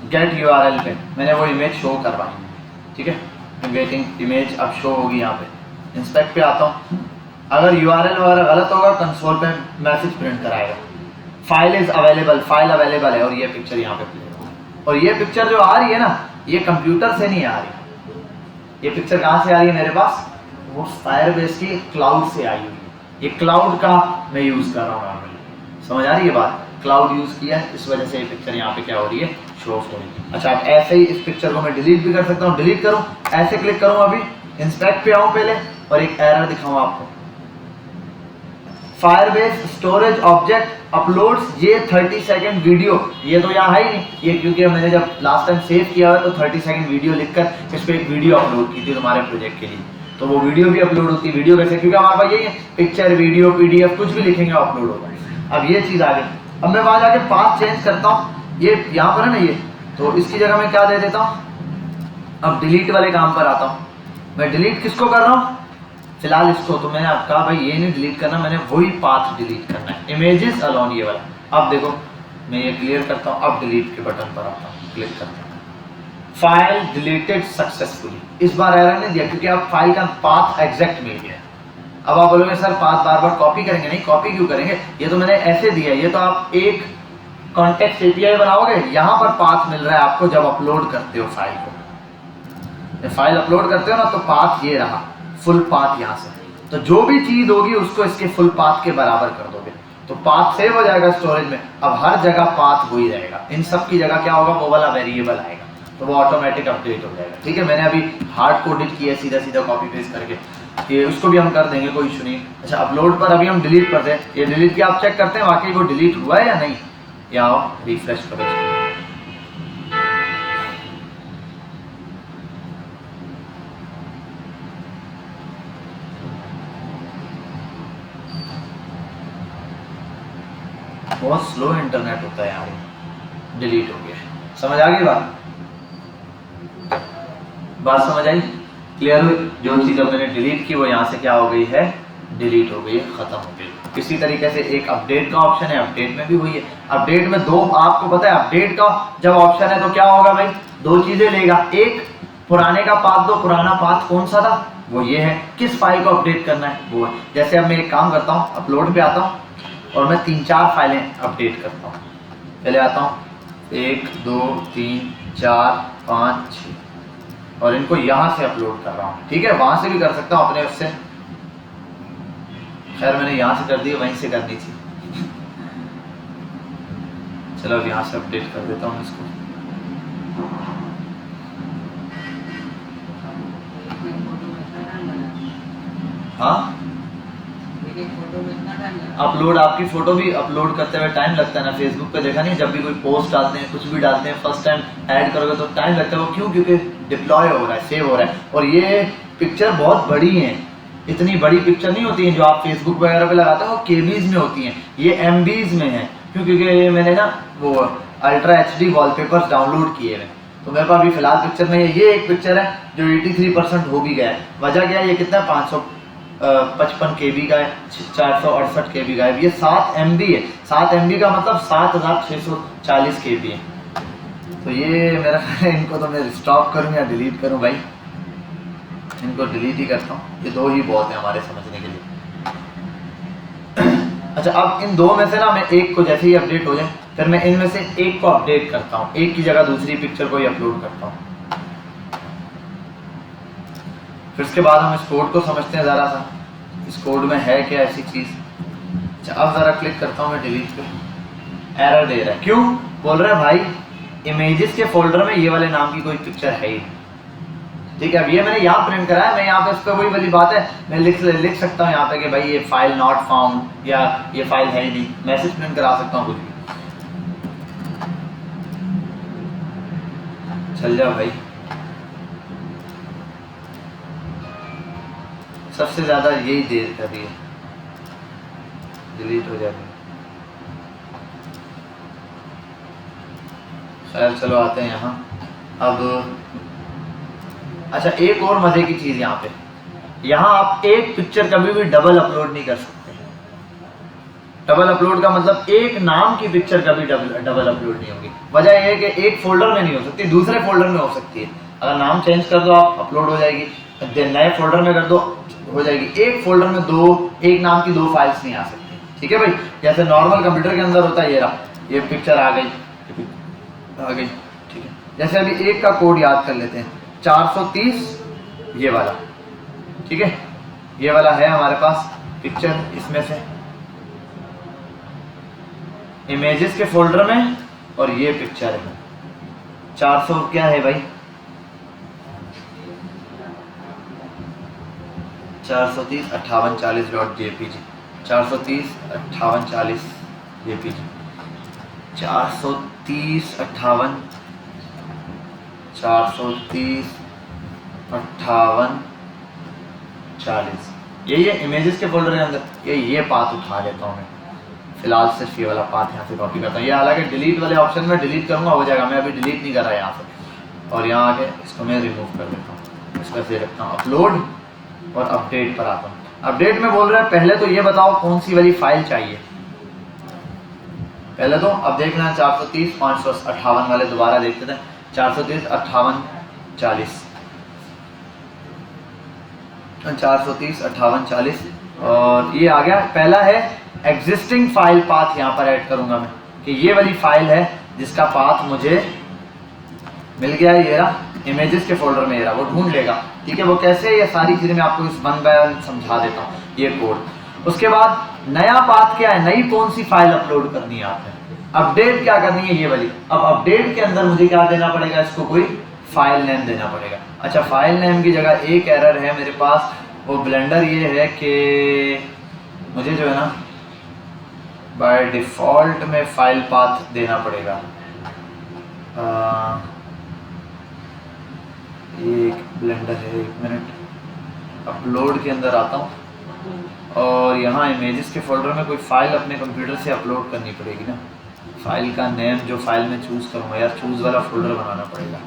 गेट यूआरएल पे मैंने वो इमेज शो करवाई, ठीक है। वेटिंग इमेज अब शो होगी यहाँ पे। इंस्पेक्ट पे आता हूँ। अगर यूआरएल वगैरह गलत होगा कंसोल पे मैसेज प्रिंट कराएगा, file is available, file available है। और ये पिक्चर यहाँ पे प्ले होगा। और ये पिक्चर जो आ रही है ना, ये कंप्यूटर से नहीं आ रही। ये पिक्चर कहाँ से आ रही है मेरे पास? वो फायरबेस की क्लाउड से आई हुई है। ये क्लाउड का मैं यूज कर रहा हूँ। समझ आ रही है बात? क्लाउड यूज किया है, इस वजह से ये पिक्चर यहाँ पे क्या हो रही है, शो ऑफ हो रही है। अच्छा, अब ऐसे ही इस पिक्चर को मैं डिलीट भी कर सकता हूँ। डिलीट करूँ, ऐसे क्लिक करूँ, अभी इंस्पेक्ट पे आऊँ पहले और एक एरर दिखाऊँ आपको। फायरबेस स्टोरेज ऑब्जेक्ट अपलोड्स, ये 30 सेकंड वीडियो, ये तो यहाँ है ही नहीं ये, क्योंकि मैंने जब लास्ट टाइम सेव किया हुआ तो 30 सेकंड वीडियो लिखकर इस पर एक वीडियो अपलोड की थी तुम्हारे प्रोजेक्ट के लिए, तो वो वीडियो भी अपलोड होती है। वीडियो कैसे, क्योंकि हमारे पास यही है, पिक्चर वीडियो PDF कुछ भी लिखेंगे अपलोड होगा। अब ये चीज़ आ गई। अब मैं वहाँ जाके पाथ चेंज करता हूँ, ये यहाँ पर है ना ये, तो इसकी जगह मैं क्या दे देता हूँ, अब डिलीट वाले काम पर आता हूँ। मैं डिलीट किसको कर रहा हूँ, फिलहाल इसको, तो मैंने आपका भाई ये नहीं डिलीट करना, मैंने वही पाथ डिलीट करना है, इमेजेस अलोन ये वाला। अब देखो मैं ये क्लियर करता हूँ, अब डिलीट के बटन पर आता हूँ, क्लिक करता हूँ, फाइल डिलीटेड सक्सेसफुली। इस बार एरर नहीं दिया क्योंकि अब फाइल का पाथ एग्जैक्ट मिल गया। अब आप बोलोगे सर पाथ बार बार कॉपी करेंगे, नहीं कॉपी क्यों करेंगे, ये तो मैंने ऐसे दिया है, ये तो आप एक कॉन्टेक्स्ट API बनाओगे, यहाँ पर पाथ मिल रहा है आपको जब अपलोड करते हो फाइल को। फाइल अपलोड करते हो ना तो पाथ ये रहा, फुल पाथ यहाँ से, तो जो भी चीज होगी उसको इसके फुल पाथ के बराबर कर दोगे तो पाथ सेव हो जाएगा स्टोरेज में। अब हर जगह पाथ वही रहेगा, इन सब की जगह क्या होगा, वो वाला वेरिएबल आएगा, तो वो ऑटोमेटिक अपडेट हो जाएगा। ठीक है, मैंने अभी हार्ड कोडेड किया है सीधा सीधा कॉपी पेस्ट करके, ये उसको भी हम कर देंगे, कोई इशू नहीं। अच्छा, अपलोड पर अभी हम डिलीट करते हैं, ये डिलीट किया आप चेक करते हैं वाकई वो डिलीट हुआ है या नहीं, या आओ रिफ्रेश करो इसको। बहुत स्लो इंटरनेट होता है यार, डिलीट हो गया, समझ आ गई बात समझ आई, क्लियर हुई? जो चीज़ अब मैंने डिलीट की वो यहाँ से क्या हो गई है, डिलीट हो गई है, खत्म हो गई। इसी तरीके से एक अपडेट का ऑप्शन है, अपडेट में भी हुई है। अपडेट में दो, आपको पता है अपडेट का जब ऑप्शन है तो क्या होगा भाई, दो चीजें लेगा, एक पुराने का पाथ दो, पुराना पाथ कौन सा था, वो ये है, किस फाइल को अपडेट करना है वो है। जैसे अब मैं एक काम करता हूँ, अपलोड पे आता हूँ और मैं 3-4 फाइलें अपडेट करता हूँ। पहले आता हूँ 1 2 3 4 5 6 और इनको यहाँ से अपलोड कर रहा हूँ। ठीक है, वहां से भी कर सकता हूँ अपने उससे, खैर मैंने यहाँ से कर दी, वहीं से करनी थी। चलो अब यहाँ से अपडेट कर देता हूँ इसको। हाँ, अपलोड, आपकी फोटो भी अपलोड करते हुए टाइम लगता है ना। फेसबुक पे देखा नहीं, जब भी कोई पोस्ट डालते हैं, कुछ भी डालते हैं, फर्स्ट टाइम ऐड करोगे तो टाइम लगता है। वो क्यों? क्योंकि डिप्लॉय हो रहा है, सेव हो रहा है। और ये पिक्चर बहुत बड़ी है, इतनी बड़ी पिक्चर नहीं होती है जो आप फेसबुक वगैरह पे लगाते हो, KBs में होती हैं, ये MBs में है। क्यों? क्योंकि ये मैंने ना वो अल्ट्रा HD वॉलपेपर्स डाउनलोड किए हैं, तो मेरे पास अभी फिलहाल पिक्चर में ये एक पिक्चर है जो 83% हो भी गया है। वजह क्या है, ये कितना 555 KB का है, 468 KB का है, ये 7 MB है। 7 MB का मतलब 7640 KB है। तो ये मेरा इनको तो मैं स्टॉप करूँ या डिलीट करूँ भाई, इनको डिलीट ही करता हूँ, ये दो ही बहुत है हमारे समझने के लिए। अच्छा, अब इन दो में से ना मैं एक को जैसे ही अपडेट हो जाए, फिर मैं इनमें से एक को अपडेट करता हूँ, एक की जगह दूसरी पिक्चर को ही अपलोड करता हूँ। फिर उसके बाद हम इस कोड को समझते हैं ज़रा सा, इस कोड में है क्या ऐसी चीज़। अच्छा, अब ज़रा क्लिक करता हूँ मैं डिलीट पे, एरर दे रहा है। क्यों बोल रहा है भाई, इमेजेस के फोल्डर में ये वाले नाम की कोई पिक्चर है ही। ठीक है, अब ये मैंने यहाँ प्रिंट करा है, मैं यहाँ पे इस पर वही वाली बात है, मैं लिख सकता हूँ यहाँ पे कि भाई ये फाइल नॉट फाउंड, या ये फाइल है ही नहीं, मैसेज प्रिंट करा सकता हूँ, कुछ भी। चल जाओ भाई, सबसे ज्यादा यही देर कर रही है, डिलीट हो जाएगी। खैर चलो आते हैं यहाँ अब। अच्छा, एक और मजे की चीज यहाँ पे, यहाँ आप एक पिक्चर कभी भी डबल अपलोड नहीं कर सकते। डबल अपलोड का मतलब एक नाम की पिक्चर कभी डबल अपलोड नहीं होगी। वजह यह है कि एक फोल्डर में नहीं हो सकती, दूसरे फोल्डर में हो सकती है। अगर नाम चेंज कर दो आप, अपलोड हो जाएगी, नए फोल्डर में कर दो, हो जाएगी। एक फोल्डर में एक नाम की दो फाइल्स नहीं आ सकती। ठीक है भाई, जैसे नॉर्मल कंप्यूटर के अंदर होता है, ये रहा, ये पिक्चर आ गई। ठीक है, जैसे अभी एक का कोड याद कर लेते हैं, 430 ये वाला। ठीक है, ये वाला है हमारे पास पिक्चर, इसमें से इमेजेस के फोल्डर में और ये पिक्चर है 400 क्या है भाई 430/5840.jpg 430/5840 jpg 430/5840 यही है इमेजेस के फोल्डर के अंदर। ये पाथ उठा लेता हूँ मैं फिलहाल, सिर्फ ये वाला पाथ यहाँ से कॉपी करता हूँ। ये हालांकि डिलीट वाले ऑप्शन में डिलीट करूँगा हो जाएगा, मैं अभी डिलीट नहीं कर रहा यहाँ से। और यहाँ आके इसको मैं रिमूव कर देता हूँ, इसका से रखता हूँ अपलोड और अपडेट पर आता हूँ। अपडेट में बोल रहा है पहले तो ये बताओ कौन सी वाली फाइल चाहिए। पहले तो अब देखना 430/558 वाले दोबारा देखते थे 430/5840 430/5840 और ये आ गया। पहला है एग्जिस्टिंग फाइल पाथ, यहाँ पर ऐड करूंगा मैं कि ये वाली फाइल है जिसका पाथ मुझे मिल गया है, ये रहा इमेजेस के फोल्डर में, ये रहा, वो ढूंढ लेगा। ठीक है, वो कैसे, ये सारी चीजें मैं आपको इस 1 बाय 1 समझा देता हूँ ये कोड। उसके बाद नया पाथ क्या है, नई कौन सी फाइल अपलोड करनी है आपने, अपडेट क्या करनी है ये वाली। अब अपडेट के अंदर मुझे क्या देना पड़ेगा, इसको कोई फाइल नेम देना पड़ेगा। अच्छा, फाइल नेम की जगह एक एरर है मेरे पास, वो ब्लेंडर ये है कि मुझे जो है ना बाय डिफ़ॉल्ट में फाइल पाथ देना पड़ेगा। एक ब्लेंडर है, 1 मिनट, अपलोड के अंदर आता हूँ और यहाँ इमेजेस के फोल्डर में कोई फाइल अपने कंप्यूटर से अपलोड करनी पड़ेगी ना। फाइल का नेम जो फाइल में चूज़ करूँगा, यार चूज़ वाला फोल्डर बनाना पड़ेगा।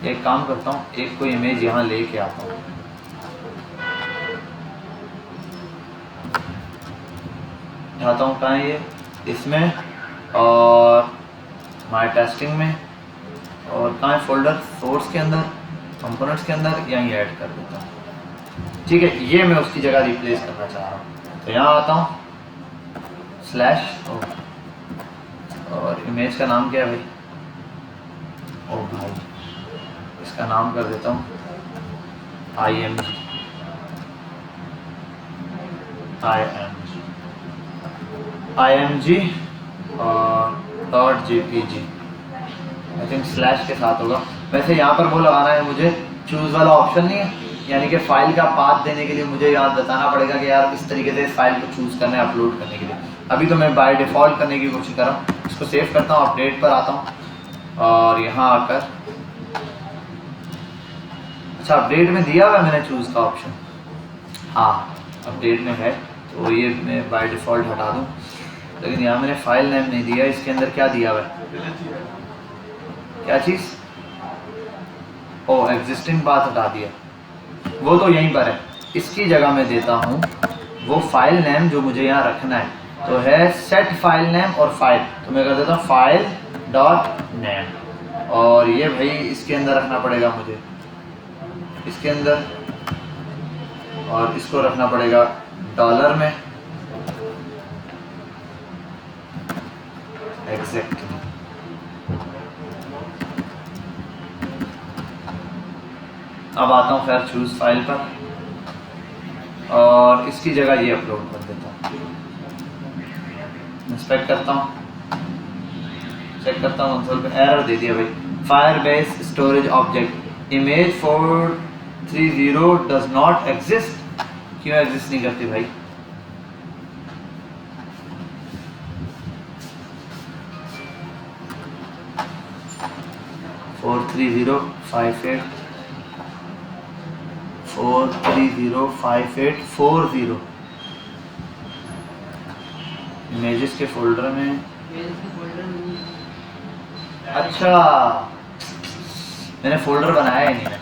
एक काम करता हूँ, एक कोई इमेज यहाँ लेके आता हूँ, चाहता हूँ कहाँ है ये, इसमें और माय टेस्टिंग में, और कहाँ है फोल्डर, सोर्स के अंदर, कंपोनेंट्स के अंदर, यहीं ऐड कर देता हूँ। ठीक है, ये मैं उसकी जगह रिप्लेस करना चाह रहा हूँ, तो यहाँ आता हूँ स्लैश और इमेज का नाम क्या है भाई, ओ भाई इसका नाम कर देता हूँ img और .jpg, आई थिंक स्लैश के साथ होगा। वैसे यहाँ पर वो लगाना है मुझे, चूज़ वाला ऑप्शन नहीं है, यानी कि फ़ाइल का पाथ देने के लिए मुझे याद बताना पड़ेगा कि यार किस तरीके से इस फाइल को चूज़ करना है अपलोड करने के लिए। अभी तो मैं बाय डिफ़ॉल्ट करने की कोशिश कर रहा हूँ। इसको सेव करता हूँ, अपडेट पर आता हूँ और यहाँ आकर, अच्छा अपडेट में दिया हुआ है मैंने चूज़ का ऑप्शन, हाँ अपडेट में है, तो ये मैं बाय डिफ़ॉल्ट हटा दूँ। लेकिन यहाँ मैंने फाइल नेम नहीं दिया, इसके अंदर क्या दिया हुआ है, क्या चीज़, ओ एग्जिस्टिंग पाथ हटा दिया, वो तो यहीं पर है। इसकी जगह मैं देता हूँ वो फाइल नेम जो मुझे यहाँ रखना है, तो है सेट फाइल नेम और फाइल, तो मैं कर देता हूँ फाइल डॉट नेम, और ये भाई इसके अंदर रखना पड़ेगा मुझे, इसके अंदर, और इसको रखना पड़ेगा डॉलर में, एग्जैक्टली। अब आता हूँ खैर चूज़ फाइल पर और इसकी जगह ये अपलोड कर देता हूँ। इंस्पेक्ट करता हूँ, चेक करता हूँ, कंसोल पे एरर दे दिया भाई, Firebase storage object image 430 does not exist. क्यों एग्जिस्ट नहीं करती भाई, फोर 4305840 इमेजेस के फोल्डर में, अच्छा मैंने फोल्डर बनाया ही नहीं है।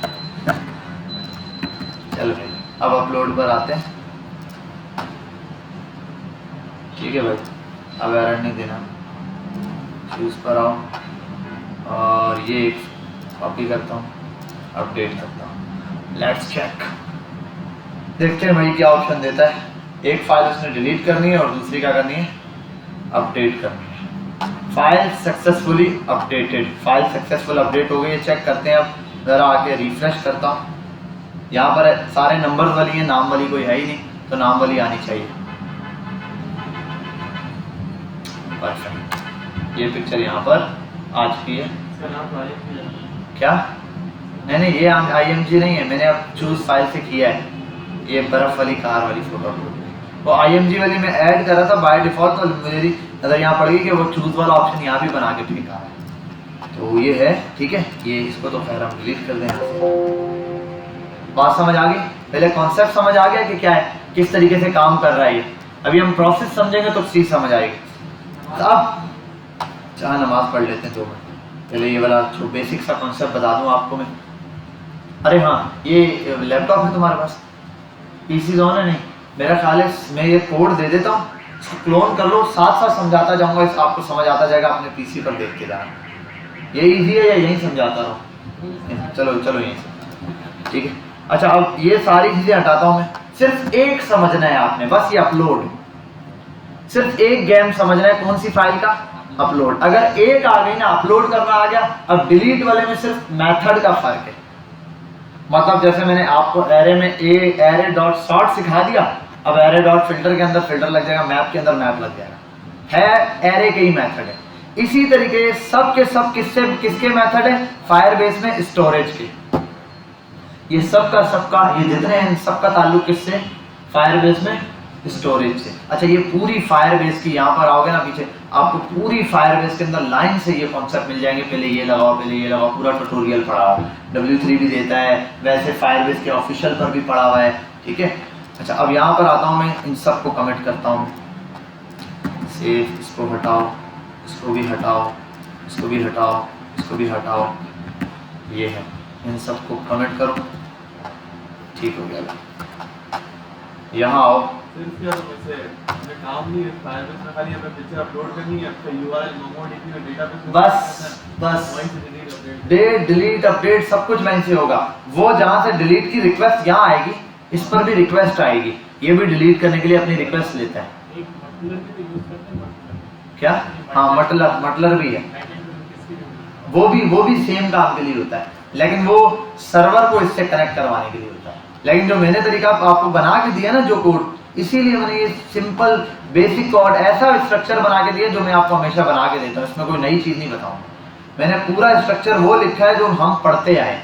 चल भाई अब अपलोड पर आते हैं। ठीक है भाई, अब एरर नहीं देना, चूज़ पर आओ और ये कॉपी करता हूँ, अपडेट करता हूँ, लेट्स चेक, देखते हैं भाई क्या ऑप्शन देता है। एक फाइल उसने डिलीट करनी है और दूसरी क्या करनी है, अपडेट करनी है। File successfully updated, file successful update हो गई है, चेक करते हैं। अब ज़रा आके रिफ्रेश करता हूँ, यहाँ पर सारे नंबर्स वाली हैं, नाम वाली कोई है ही नहीं, तो नाम वाली आनी चाहिए। परफेक्ट, ये पिक्चर यहाँ पर आ चुकी है। इसका नाम तो IMG है। क्या? नहीं ये IMG नहीं है, मैंने अब चूज फाइल से किया है। ये बर्फ वाली कार वाली फोटो, वो IMG वाली मैं ऐड कर रहा था बाय डिफॉल्ट, तो मेरी नज़र यहाँ पड़ गई कि वो चूज वाला ऑप्शन यहाँ भी बना के फेंका है। तो ये है, ठीक है, ये इसको तो खैर हम डिलीट कर दें यहाँ से। बात समझ आ गई? पहले कॉन्सेप्ट समझ आ गया कि क्या है, किस तरीके से काम कर रहा है ये। अभी हम प्रोसेस समझेंगे तो चीज़ समझ आएगी। तो अब चाहे नमाज पढ़ लेते हैं 2 मिनट। पहले ये वाला जो बेसिक सा कॉन्सेप्ट बता दूं आपको मैं। अरे हाँ, ये लैपटॉप है तुम्हारे पास, पीसी ऑन है? नहीं, मेरा ख्याल है मैं ये कोड दे देता हूँ, इसको क्लोन कर लो, साथ साथ समझाता जाऊंगा, इस आपको समझ आता जाएगा, अपने पीसी पर देख के जाना। ये इजी है या यहीं समझाता रहो? चलो यहीं से, ठीक है। अच्छा, अब ये सारी चीज़ें हटाता हूँ मैं, सिर्फ एक समझना है आपने, बस ये अपलोड, सिर्फ एक गेम समझना है। कौन सी फाइल का? अपलोड। अगर एक आ गई ना, अपलोड करना आ गया। अब डिलीट वाले में सिर्फ मेथड का फर्क है। मतलब जैसे मैंने आपको एरे में एरे डॉट सॉर्ट सिखा दिया, अब एरे डॉट फिल्टर के अंदर फिल्टर लग जाएगा, मैप के अंदर मैप लग जाएगा, है एरे के ही मेथड है। इसी तरीके सब के सब किसके मेथड है? फायरबेस में स्टोरेज के। ये सबका ये जितने हैं सबका ताल्लुक किससे? फायरबेस में स्टोरेज से। अच्छा, ये पूरी फायरबेस की, यहाँ पर आओगे ना पीछे, आपको पूरी फायरबेस के अंदर लाइन से ये कॉन्सेप्ट मिल जाएंगे। पहले ये लगाओ, पहले ये लगाओ, पूरा ट्यूटोरियल पढ़ा हुआ है, W3 भी देता है, वैसे फायरबेस के ऑफिशियल पर भी पढ़ा हुआ है, ठीक है। अच्छा, अब यहाँ पर आता हूँ मैं, इन सब को कमेंट करता हूँ, सेव, इसको हटाओ, इसको भी हटाओ, इसको भी हटाओ, इसको भी हटाओ, ये है, इन सबको कमेंट करो, ठीक हो गया। यहाँ आओ, सिर्फ क्या वैसे हमें काम नहीं है फायरबेस में, खाली हमें पिक्चर अपलोड करनी है, आपका URL MongoDB में डेटाबेस, बस वहीं से डिलीट अपडेट सब कुछ वहीं से होगा। वो जहाँ से डिलीट की रिक्वेस्ट यहाँ आएगी, इस पर भी रिक्वेस्ट आएगी, ये भी डिलीट करने के लिए अपनी रिक्वेस्ट लेता है। एक मटलर भी यूज करते हैं, क्या? हाँ, मटलर भी है, वो भी सेम काम के लिए होता है, लेकिन वो सर्वर को इससे कनेक्ट करवाने के लिए होता है। लेकिन जो मैंने तरीका आपको बना के दिया ना, जो कोड, इसीलिए मैंने ये सिंपल बेसिक कोड ऐसा स्ट्रक्चर बना के दिया जो मैं आपको हमेशा बना के देता हूँ। इसमें कोई नई चीज़ नहीं बताऊँगा, मैंने पूरा स्ट्रक्चर वो लिखा है जो हम पढ़ते आए।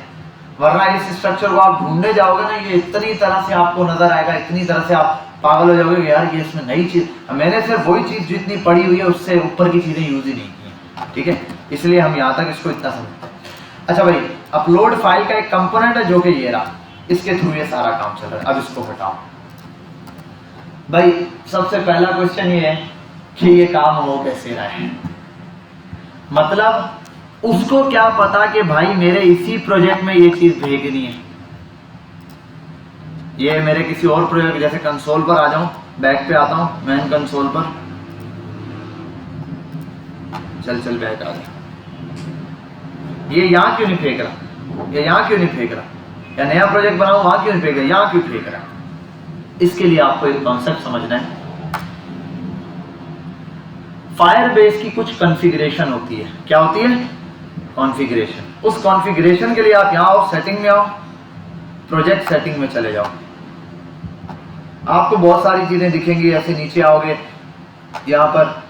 वरना इस स्ट्रक्चर को आप ढूंढने जाओगे ना, ये इतनी तरह से आपको नजर आएगा, इतनी तरह से आप पागल हो जाओगे यार ये इसमें नई चीज़। मैंने सिर्फ वही चीज़ जितनी पढ़ी हुई है उससे ऊपर की चीज़ें यूज ही नहीं की, ठीक है, इसलिए हम यहाँ तक इसको इतना समझते हैं। अच्छा भाई, अपलोड फाइल का एक कंपोनेंट है जो कि ये रहा, इसके थ्रू ये सारा काम चल रहा है। अब इसको हटाओ भाई। सबसे पहला क्वेश्चन ये है कि ये काम हो कैसे रहा है, मतलब उसको क्या पता कि भाई मेरे इसी प्रोजेक्ट में ये चीज भेजनी है, ये मेरे किसी और प्रोजेक्ट, जैसे कंसोल पर आ जाऊं, बैक पे आता हूं, मैन कंसोल पर, चल बैक आ गया। ये यहाँ क्यों नहीं फेंक रहा, ये यहाँ क्यों नहीं फेंक रहा, या नया प्रोजेक्ट बनाऊं वहां क्यों नहीं फेंक रहा, यहाँ क्यों फेंक रहा? इसके लिए आपको एक कॉन्सेप्ट समझना है। फायरबेस की कुछ कॉन्फ़िगरेशन होती है। क्या होती है? कॉन्फ़िगरेशन। उस कॉन्फ़िगरेशन के लिए आप यहाँ आओ, सेटिंग में आओ, प्रोजेक्ट सेटिंग में चले जाओ, आपको बहुत सारी चीजें दिखेंगी। ऐसे नीचे आओगे, यहाँ पर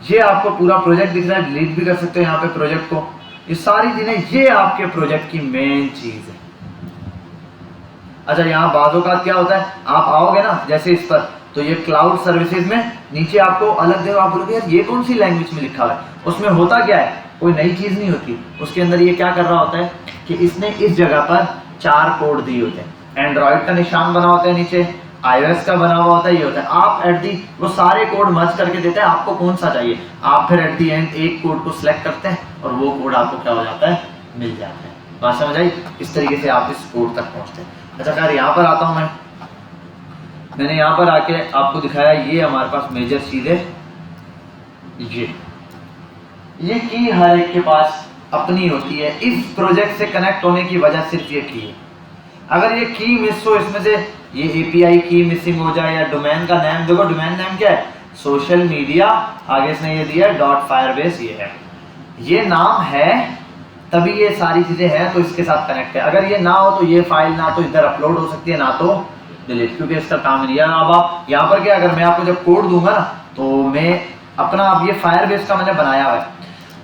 ये आपको पूरा प्रोजेक्ट दिख रहा है, डिलीट भी कर सकते हो यहाँ पे प्रोजेक्ट को। ये सारी चीजें, ये आपके प्रोजेक्ट की मेन चीज है। अच्छा, यहाँ बाज़ों का क्या होता है, आप आओगे ना जैसे इस पर, तो ये क्लाउड सर्विसेज में नीचे आपको अलग देगा, आप बोलोगे यार ये कौन सी लैंग्वेज में लिखा हुआ है। उसमें होता क्या है, कोई नई चीज नहीं होती, उसके अंदर ये क्या कर रहा होता है कि इसने इस जगह पर 4 कोड दिए होते हैं। एंड्रॉइड का निशान बना होता है नीचे, iOS का बना हुआ होता है, ये होता है। आप एट दी वो सारे कोड मर्ज करके देते हैं, आपको कौन सा चाहिए, आप फिर एट दी एंड एक कोड को सिलेक्ट करते हैं और वो कोड आपको क्या हो जाता है, मिल जाता है। बात समझ आई? इस तरीके से आप इस कोड तक पहुंचते हैं। अच्छा खैर, यहाँ पर आता हूँ मैंने यहाँ पर आके आपको दिखाया, ये हमारे पास मेजर चीज है। ये की हर एक के पास अपनी होती है। इस प्रोजेक्ट से कनेक्ट होने की वजह सिर्फ ये की है। अगर ये की मिस हो, इसमें से ये API की मिसिंग हो जाए, या डोमेन का नेम, देखो डोमेन नेम क्या है, सोशल मीडिया, आगे इसने ये दिया .firebase, ये है, ये नाम है, तभी ये सारी चीजें हैं, तो इसके साथ कनेक्ट है। अगर ये ना हो तो ये फाइल ना तो इधर अपलोड हो सकती है, ना तो डिलीट, क्योंकि इसका काम नहीं है। अब आप यहाँ पर क्या, अगर मैं आपको जब कोड दूंगा ना, तो मैं अपना अब ये फायरबेस का मैंने बनाया हुआ है।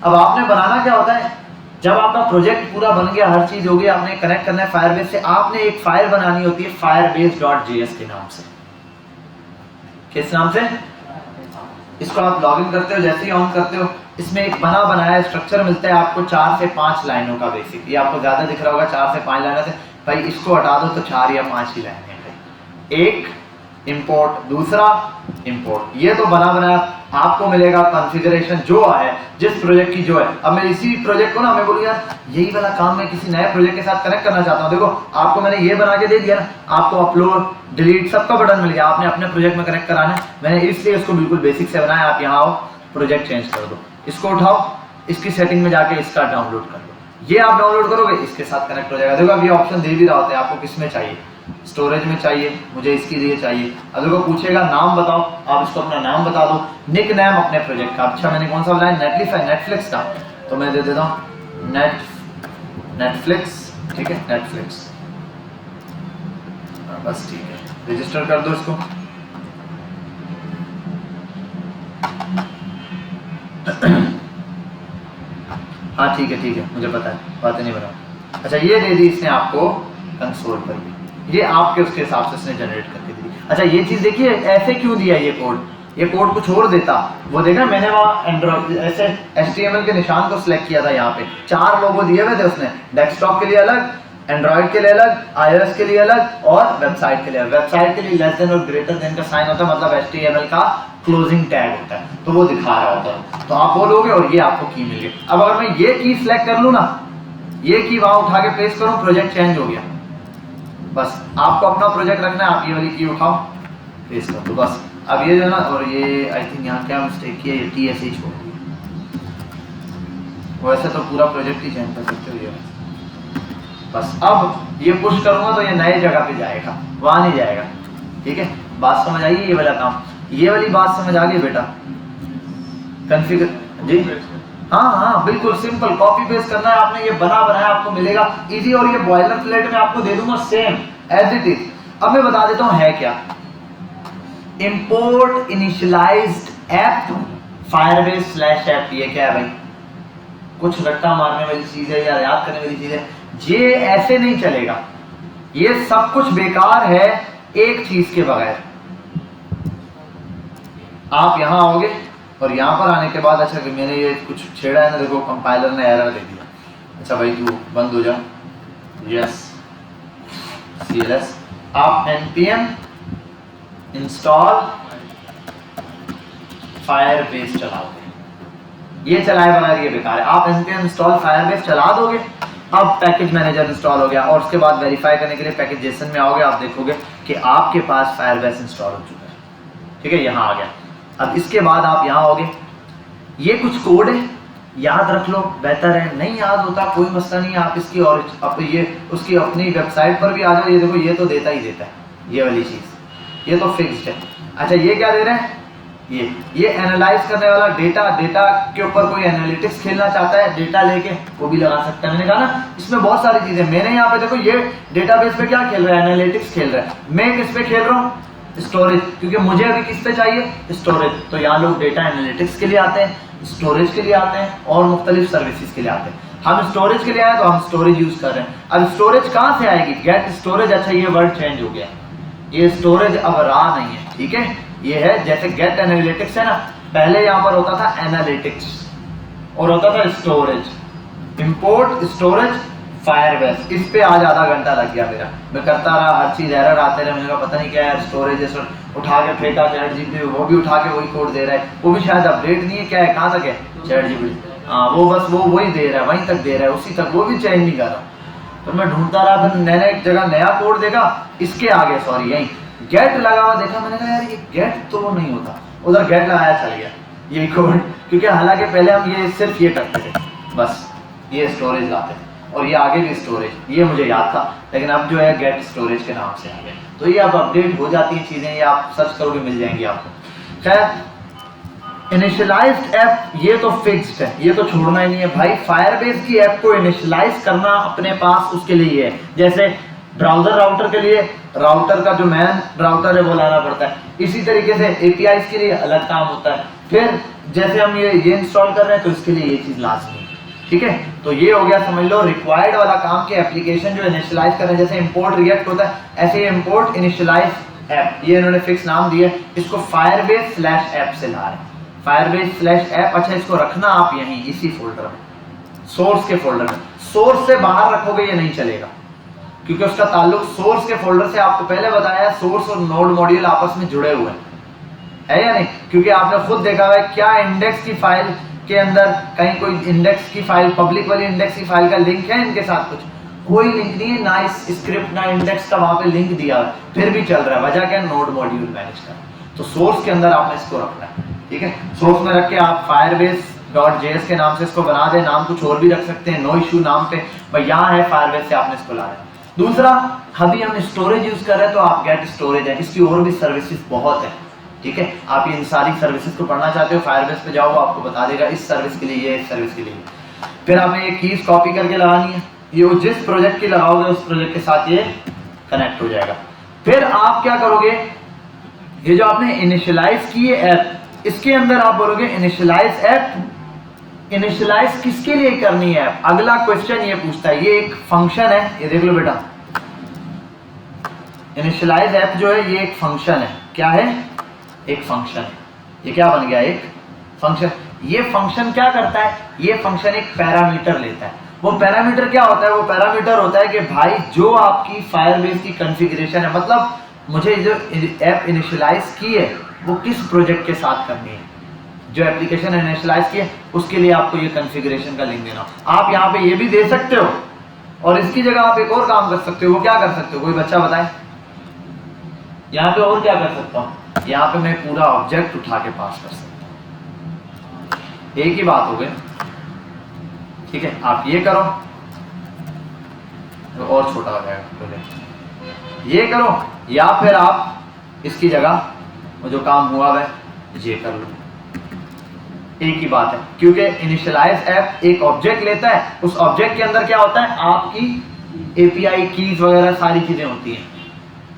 अब आपने बनाना क्या होता है, जब आपका प्रोजेक्ट पूरा बन गया, हर चीज हो गई, आपने कनेक्ट करना है फायरबेस से, आपने एक फाइल बनानी होती है firebase.js के नाम से। किस नाम से? इसको आप लॉगिन करते हो, जैसे ही ऑन करते हो इसमें एक बना बनाया स्ट्रक्चर मिलता है आपको 4 से 5 लाइनों का बेसिक। ये आपको ज्यादा दिख रहा होगा 4 से 5 लाइनों से, भाई इसको हटा दो तो 4 या 5 ही लाइनें हैं। एक इंपोर्ट, दूसरा इंपोर्ट, ये तो बना बनाया आपको मिलेगा कॉन्फ़िगरेशन जो है जिस प्रोजेक्ट की जो है। अब मैं इसी प्रोजेक्ट को ना मैं बोलूँ यार यही वाला काम मैं किसी नए प्रोजेक्ट के साथ कनेक्ट करना चाहता हूँ, देखो आपको मैंने ये बना के दे दिया ना, आपको अपलोड डिलीट सबका बटन मिल गया, आपने अपने प्रोजेक्ट में कनेक्ट कराना है। मैंने इसलिए इसको बिल्कुल बेसिक से बनाया। आप यहाँ आओ, प्रोजेक्ट चेंज कर दो, इसको उठाओ, इसकी सेटिंग में जाके इसका डाउनलोड कर दो, ये आप डाउनलोड करोगे इसके साथ कनेक्ट हो जाएगा। देखो अब ये ऑप्शन दे भी रहा होता है आपको किस में चाहिए, स्टोरेज में चाहिए, मुझे इसके लिए चाहिए। अब देखो पूछेगा नाम बताओ, आप इसको अपना नाम बता दो, निक नेम अपने प्रोजेक्ट का। अच्छा मैंने कौन सा बनाया, नेटलिफाई, नेटफ्लिक्स का, तो मैं दे देता हूँ नेटफ्लिक्स, ठीक है नेटफ्लिक्स, बस ठीक है, रजिस्टर कर दो इसको। हाँ ठीक है मुझे पता है, बातें नहीं बनाओ। अच्छा ये दे दी इसने आपको कंसोल पर भी, ये आपके उसके हिसाब से इसने जनरेट करके दी। अच्छा ये चीज देखिए ऐसे क्यों दिया ये कोड कुछ और देता, वो देखा मैंने वहाँ एंड्रॉइड ऐसे HTML के निशान को सिलेक्ट किया था, यहाँ पे 4 लोगो दिए हुए थे उसने, डेस्कटॉप के लिए अलग, एंड्रॉइड के लिए अलग, iOS के लिए अलग और वेबसाइट के लिए। वेबसाइट के लिए लेस देन और ग्रेटर देन का साइन होता है, मतलब HTML का क्लोजिंग टैग होता है, तो वो दिखा रहा होता है, तो आप बोलोगे और ये आपको की मिल गई। अब अगर मैं ये की सिलेक्ट कर लूँ ना, ये की वहां उठा के पेस्ट करूँ, प्रोजेक्ट चेंज हो गया। बस आपको अपना प्रोजेक्ट रखना है, आप ये वाली की उठाओ पेस्ट कर दो बस। अब ये जो है ना, और ये आई थिंक यहाँ क्या मिस्टेक किया, ये TSH छोड़ दिया, वैसे तो पूरा प्रोजेक्ट ही चेंज कर सकते हो ये बस। अब ये पुश करूंगा तो ये नए जगह पे जाएगा, वहां नहीं जाएगा, ठीक है। बात समझ आई, ये वाला काम, ये वाली बात समझ आ गई बेटा, कॉन्फ़िगर जी, हाँ बिल्कुल सिंपल, कॉपी पेस्ट करना है आपने, ये बना बनाया आपको मिलेगा इजी, और ये बॉयलर प्लेट में आपको दे दूंगा सेम एज इट इज। अब मैं बता देता हूँ है क्या, इंपोर्ट इनिशियलाइज्ड ऐप firebase/app, ये क्या है भाई, कुछ रट्टा मारने वाली चीज है या याद करने वाली चीज है, ये ऐसे नहीं चलेगा, ये सब कुछ बेकार है एक चीज के बगैर। आप यहां आओगे और यहां पर आने के बाद, अच्छा कि मैंने ये कुछ छेड़ा है ना, देखो कंपाइलर ने एरर दे दिया। अच्छा भाई तू बंद हो जा, यस CLS, आप npm इंस्टॉल फायरबेस चलाओगे, ये चलाए बगैर ये बेकार है। आप npm इंस्टॉल फायरबेस चला दोगे, अब पैकेज मैनेजर इंस्टॉल हो गया, और उसके बाद वेरीफाई करने के लिए पैकेज जेसन में आओगे, आप देखोगे कि आपके पास फायरबेस इंस्टॉल हो चुका है, ठीक है, यहाँ आ गया। अब इसके बाद आप यहाँ आओगे, ये कुछ कोड है, याद रख लो बेहतर है, नहीं याद होता कोई मसला नहीं है, आप इसकी और ये उसकी अपनी वेबसाइट पर भी आ जाओ, ये देखो ये तो देता ही देता है, ये वाली चीज़ ये तो फिक्स्ड है। अच्छा ये क्या दे रहे हैं, ये एनालाइज करने वाला डेटा के ऊपर कोई एनालिटिक्स खेलना चाहता है, डेटा लेके वो भी लगा सकता है। मैंने कहा ना इसमें बहुत सारी चीजें, मैंने यहाँ पे देखो ये डेटाबेस पे क्या खेल रहा है, एनालिटिक्स खेल रहा है, मैं किस पे खेल रहा हूँ, स्टोरेज, क्योंकि मुझे अभी किस पे चाहिए, स्टोरेज, तो यहाँ लोग डेटा एनालिटिक्स के लिए आते हैं, स्टोरेज के लिए आते हैं और मुख्तलिफ सर्विसेज के लिए आते हैं। हम स्टोरेज के लिए आए तो हम स्टोरेज यूज कर रहे हैं। अब स्टोरेज कहाँ से आएगी, गेट स्टोरेज। अच्छा ये वर्ड चेंज हो गया, ये स्टोरेज अब रहा नहीं है, ठीक है, ये है जैसे गेट एनालिटिक्स है ना, पहले यहाँ पर होता था एनालिटिक्स और होता था स्टोरेज, इंपोर्ट स्टोरेज फायरबेस, इस पे आज आधा घंटा लग गया मेरा, मैं करता रहा, हर चीज एरर आते रहे, मैंने कहा पता नहीं क्या है, स्टोरेज उठा के फेंका ChatGPT, वो भी उठा के वही कोड दे रहा है, वो भी शायद अपडेट नहीं है, क्या है, कहाँ तक है ChatGPT, हाँ वो बस वो वही दे रहा है, वहीं तक दे रहा है, उसी तक, वो भी चेंज नहीं कर रहा। तो मैं ढूंढता रहा, फिर मैंने एक जगह नया कोड देखा, इसके आगे सॉरी यही गेट लगा हुआ देखा, मैंने कहा यार ये गेट तो नहीं होता, उधर गेट लगाया चल गया ये कोड, क्योंकि हालांकि पहले हम ये सिर्फ ये करते थे, बस ये स्टोरेज लाते थे और ये आगे भी स्टोरेज, ये मुझे याद था, लेकिन अब जो है गेट स्टोरेज के नाम से आ गया। तो ये अब अपडेट हो जाती हैं चीज़ें, ये आप सर्च करोगे मिल जाएंगी आपको। खैर इनिशियलाइज्ड ऐप ये तो फिक्स्ड है, ये तो छोड़ना ही नहीं है भाई। फायरबेस की ऐप को इनिशियलाइज करना अपने पास उसके लिए है, जैसे ब्राउजर राउटर के लिए राउटर का जो मैन राउटर है वो लाना पड़ता है, इसी तरीके से APIs के लिए अलग काम होता है, फिर जैसे हम ये इंस्टॉल कर रहे हैं तो इसके लिए ये चीज़ लाजमी है, ठीक है। तो ये हो गया समझ लो रिक्वायर्ड वाला काम कि एप्लीकेशन जो इनिशियलाइज कर रहे हैं, जैसे इंपोर्ट रिएक्ट होता है ऐसे ही इंपोर्ट इनिशियलाइज ऐप, ये इन्होंने फिक्स नाम दिया, इसको firebase/app से ला रहे हैं, firebase/app। अच्छा, इसको रखना आप यहीं इसी फोल्डर में, सोर्स के फोल्डर में। सोर्स से बाहर रखोगे ये नहीं चलेगा, क्योंकि उसका ताल्लुक सोर्स के फोल्डर से, आपको पहले बताया सोर्स और नोड मॉड्यूल आपस में जुड़े हुए हैं, है या नहीं? क्योंकि आपने खुद देखा हुआ है क्या इंडेक्स की फाइल के अंदर कहीं कोई इंडेक्स की फाइल, पब्लिक वाली इंडेक्स की फाइल का लिंक है इनके साथ? कुछ कोई लिंक नहीं है, ना इस स्क्रिप्ट ना इंडेक्स का वहां पे लिंक दिया है, फिर भी चल रहा है। वजह क्या है? नोड मॉड्यूल मैनेज कर। तो सोर्स के अंदर आपने इसको रखना है, ठीक है। सोर्स में रख के आप firebase.js के नाम से इसको बना दें, नाम कुछ और भी रख सकते हैं, नो इशू नाम पे, भाई यहाँ है firebase से आपने इसको ला दें। दूसरा, अभी हम स्टोरेज यूज कर रहे हैं तो आप गेट स्टोरेज है, इसकी और भी सर्विसेज बहुत है, ठीक है। आप इन सारी सर्विसेज को पढ़ना चाहते हो, फायरबेस पे जाओ, वो आपको बता देगा इस सर्विस के लिए ये, इस सर्विस के लिए। फिर आपने ये कीज कॉपी करके लगानी है, ये जिस प्रोजेक्ट की लगाओगे उस प्रोजेक्ट के साथ ये कनेक्ट हो जाएगा। फिर आप क्या करोगे, ये जो आपने इनिशियलाइज की है ऐप, इसके अंदर आप बोलोगे इनिशियलाइज ऐप। इनिशियलाइज किसके लिए करनी है ऐप? अगला क्वेश्चन ये पूछता है, ये एक फंक्शन है, ये देख लो बेटा, इनिशियलाइज ऐप जो है ये एक फंक्शन है। क्या है? एक फंक्शन है। ये क्या बन गया? एक फंक्शन। ये फंक्शन क्या करता है? ये फंक्शन एक पैरामीटर लेता है। वो पैरामीटर क्या होता है? वो पैरामीटर होता है कि भाई जो आपकी फायरबेस की कॉन्फ़िगरेशन है, मतलब मुझे जो ऐप इनिशियलाइज की है वो किस प्रोजेक्ट के साथ करनी है, जो एप्लीकेशन इनिशियलाइज की है उसके लिए आपको ये कॉन्फ़िगरेशन का लिंक देना। आप यहाँ पे ये भी दे सकते हो और इसकी जगह आप एक और काम कर सकते हो। वो क्या कर सकते हो? कोई बच्चा बताए यहाँ पे और क्या कर सकता हूँ? यहाँ पे मैं पूरा ऑब्जेक्ट उठा के पास कर सकता हूँ। एक ही बात हो गई, ठीक है। आप ये करो तो और छोटा हो जाएगा प्रोजेक्ट, ये करो, या फिर आप इसकी जगह वो जो काम हुआ है ये कर लो। एक ही बात है, क्योंकि इनिशियलाइज ऐप एक ऑब्जेक्ट लेता है, उस ऑब्जेक्ट के अंदर क्या होता है? आपकी एपीआई कीज वगैरह सारी चीजें होती हैं,